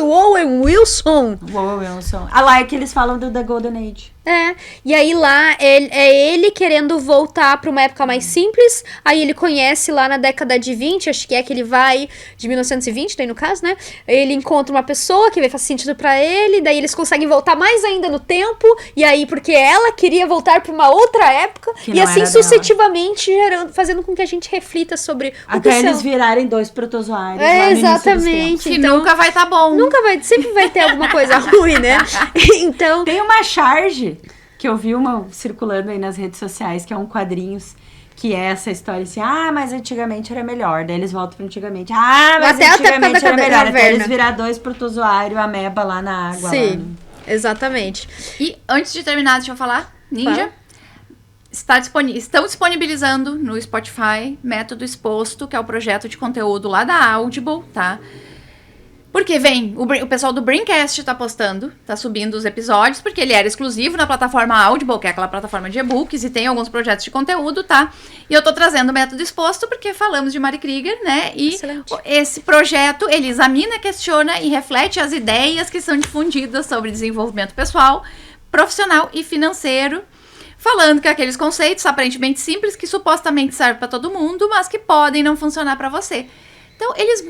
Owen Wilson. Lá é que eles falam do The Golden Age. E aí lá é ele querendo voltar pra uma época mais simples. Aí ele conhece lá na década de 20, acho que ele vai de 1920, daí no caso, né? Ele encontra uma pessoa que faz sentido pra ele, daí eles conseguem voltar mais ainda no tempo. E aí, porque ela queria voltar pra uma outra época. E assim sucessivamente, fazendo com que a gente reflita sobre até eles virarem 2 protozoários. Exatamente. Que então, nunca vai estar bom. Sempre vai ter alguma coisa ruim, né? Então... Tem uma charge que eu vi circulando aí nas redes sociais, que é um quadrinhos, que é essa história assim, mas antigamente era melhor. Daí eles voltam pra antigamente. Mas até antigamente era melhor. Até eles virar 2 protozoários, ameba lá na água. Sim, lá. Exatamente. E antes de terminar, deixa eu falar, Ninja... Estão disponibilizando no Spotify Método Exposto, que é o projeto de conteúdo lá da Audible, tá? Porque o pessoal do Braincast tá postando, tá subindo os episódios, porque ele era exclusivo na plataforma Audible, que é aquela plataforma de e-books, e tem alguns projetos de conteúdo, tá? E eu tô trazendo o Método Exposto porque falamos de Mari Krieger, né? E esse projeto, ele examina, questiona e reflete as ideias que são difundidas sobre desenvolvimento pessoal, profissional e financeiro, falando que aqueles conceitos aparentemente simples, que supostamente servem para todo mundo, mas que podem não funcionar para você. Então, eles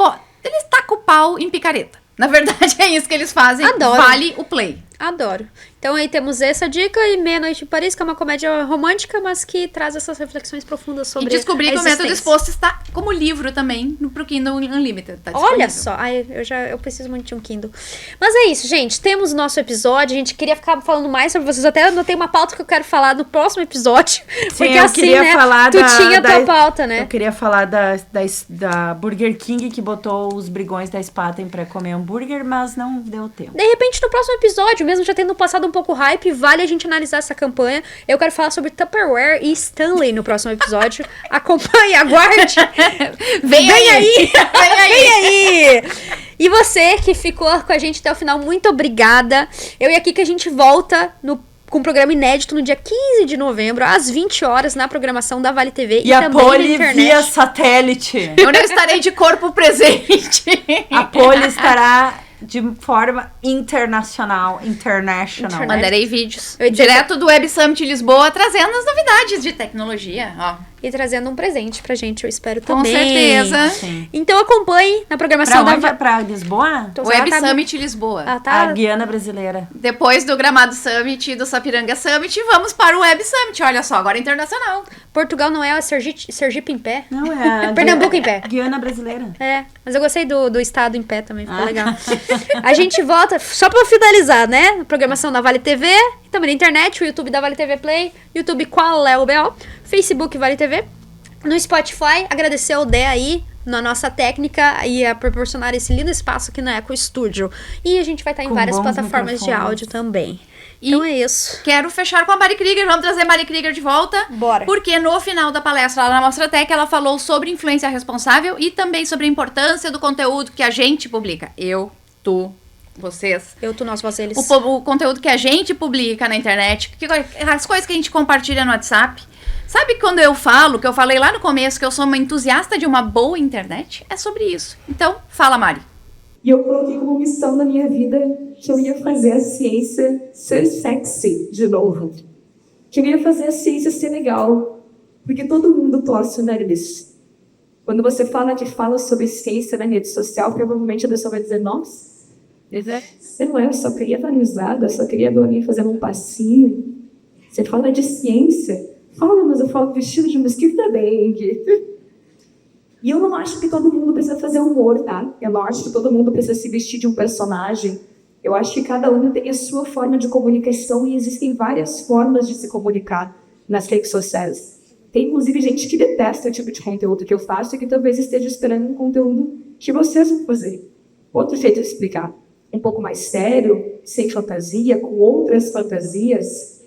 tacam o pau em picareta. Na verdade, é isso que eles fazem. Adoro. Vale o play. Adoro. Então aí temos essa dica e Meia-Noite em Paris, que é uma comédia romântica, mas que traz essas reflexões profundas sobre a existência. E descobri que o Método Exposto está como livro também pro Kindle Unlimited. Tá disponível. Olha só, eu preciso muito de um Kindle. Mas é isso, gente, temos o nosso episódio, a gente queria ficar falando mais sobre vocês, até anotei uma pauta que eu quero falar no próximo episódio. Sim, porque eu assim, queria né, falar tu tinha a tua pauta, né? Eu queria falar da Burger King, que botou os brigões da Spaten pra comer hambúrguer, mas não deu tempo. De repente, no próximo episódio, mesmo já tendo passado um pouco hype, vale a gente analisar essa campanha. Eu quero falar sobre Tupperware e Stanley no próximo episódio. Acompanhe, aguarde. Vem aí! Vem aí! E você que ficou com a gente até o final, muito obrigada. Eu e a Kika, a gente volta com um programa inédito no dia 15 de novembro, às 20 horas, na programação da Vale TV e a também Poli na internet. via satélite. Eu não estarei de corpo presente. A Poli estará de forma internacional. Mandarei vídeos. Direto do Web Summit Lisboa, trazendo as novidades de tecnologia. Ó. E trazendo um presente pra gente, eu espero Com também. certeza. Sim. Então acompanhe na programação Pra onde? Pra Lisboa? Web Summit Lisboa. A Guiana Brasileira. Depois do Gramado Summit e do Sapiranga Summit, vamos para o Web Summit. Olha só, agora internacional. Portugal não é a Sergipe em pé? Não, é a Pernambuco em pé. Guiana Brasileira. É, mas eu gostei do estado em pé também, ficou legal. A gente volta, só pra finalizar, né? Programação da Vale TV, também na internet, o YouTube da Vale TV Play, YouTube Qual é o BO, Facebook Vale TV, no Spotify, agradecer ao Dé aí, na nossa técnica, e a proporcionar esse lindo espaço aqui na Eco Studio. E a gente vai estar em várias plataformas de áudio também. Então é isso. Quero fechar com a Mari Krieger. Vamos trazer a Mari Krieger de volta. Bora. Porque no final da palestra lá na Mostratec, ela falou sobre influência responsável e também sobre a importância do conteúdo que a gente publica. Eu, tu, vocês. Eu, tu, nós, vocês. O conteúdo que a gente publica na internet, as coisas que a gente compartilha no WhatsApp. Sabe quando eu falo, que eu falei lá no começo, que eu sou uma entusiasta de uma boa internet? É sobre isso. Então, fala, Mari. E eu coloquei como missão na minha vida que eu ia fazer a ciência ser sexy de novo. Que eu ia fazer a ciência ser legal. Porque todo mundo torce o nariz. Quando você fala sobre ciência na rede social, provavelmente a pessoa vai dizer, nossa, você não é, eu só queria dar risada, eu só queria ver alguém fazendo um passinho. Você fala de ciência. Fala, mas eu falo vestido de mosquito da dengue. E eu não acho que todo mundo precisa fazer humor, tá? Eu não acho que todo mundo precisa se vestir de um personagem. Eu acho que cada um tem a sua forma de comunicação e existem várias formas de se comunicar nas redes sociais. Tem, inclusive, gente que detesta o tipo de conteúdo que eu faço e que talvez esteja esperando um conteúdo que vocês vão fazer. Outro jeito de explicar. Um pouco mais sério, sem fantasia, com outras fantasias.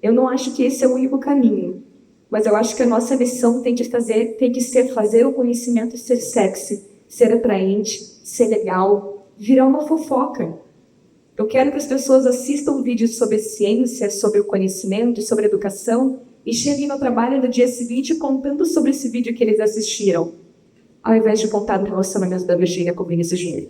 Eu não acho que esse é o único caminho. Mas eu acho que a nossa missão tem que ser fazer o conhecimento ser sexy, ser atraente, ser legal, virar uma fofoca. Eu quero que as pessoas assistam vídeos sobre ciência, sobre o conhecimento, sobre educação e cheguem no trabalho no dia seguinte contando sobre esse vídeo que eles assistiram, ao invés de contar do relacionamento da Virgínia com o Vinícius Júnior.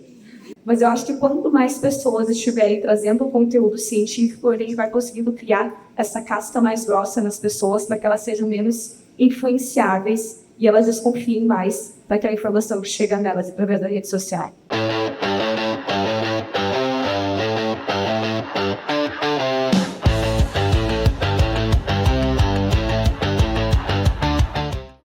Mas eu acho que quanto mais pessoas estiverem trazendo conteúdo científico, a gente vai conseguindo criar essa casca mais grossa nas pessoas para que elas sejam menos influenciáveis e elas desconfiem mais daquela informação que chega nelas através da rede social.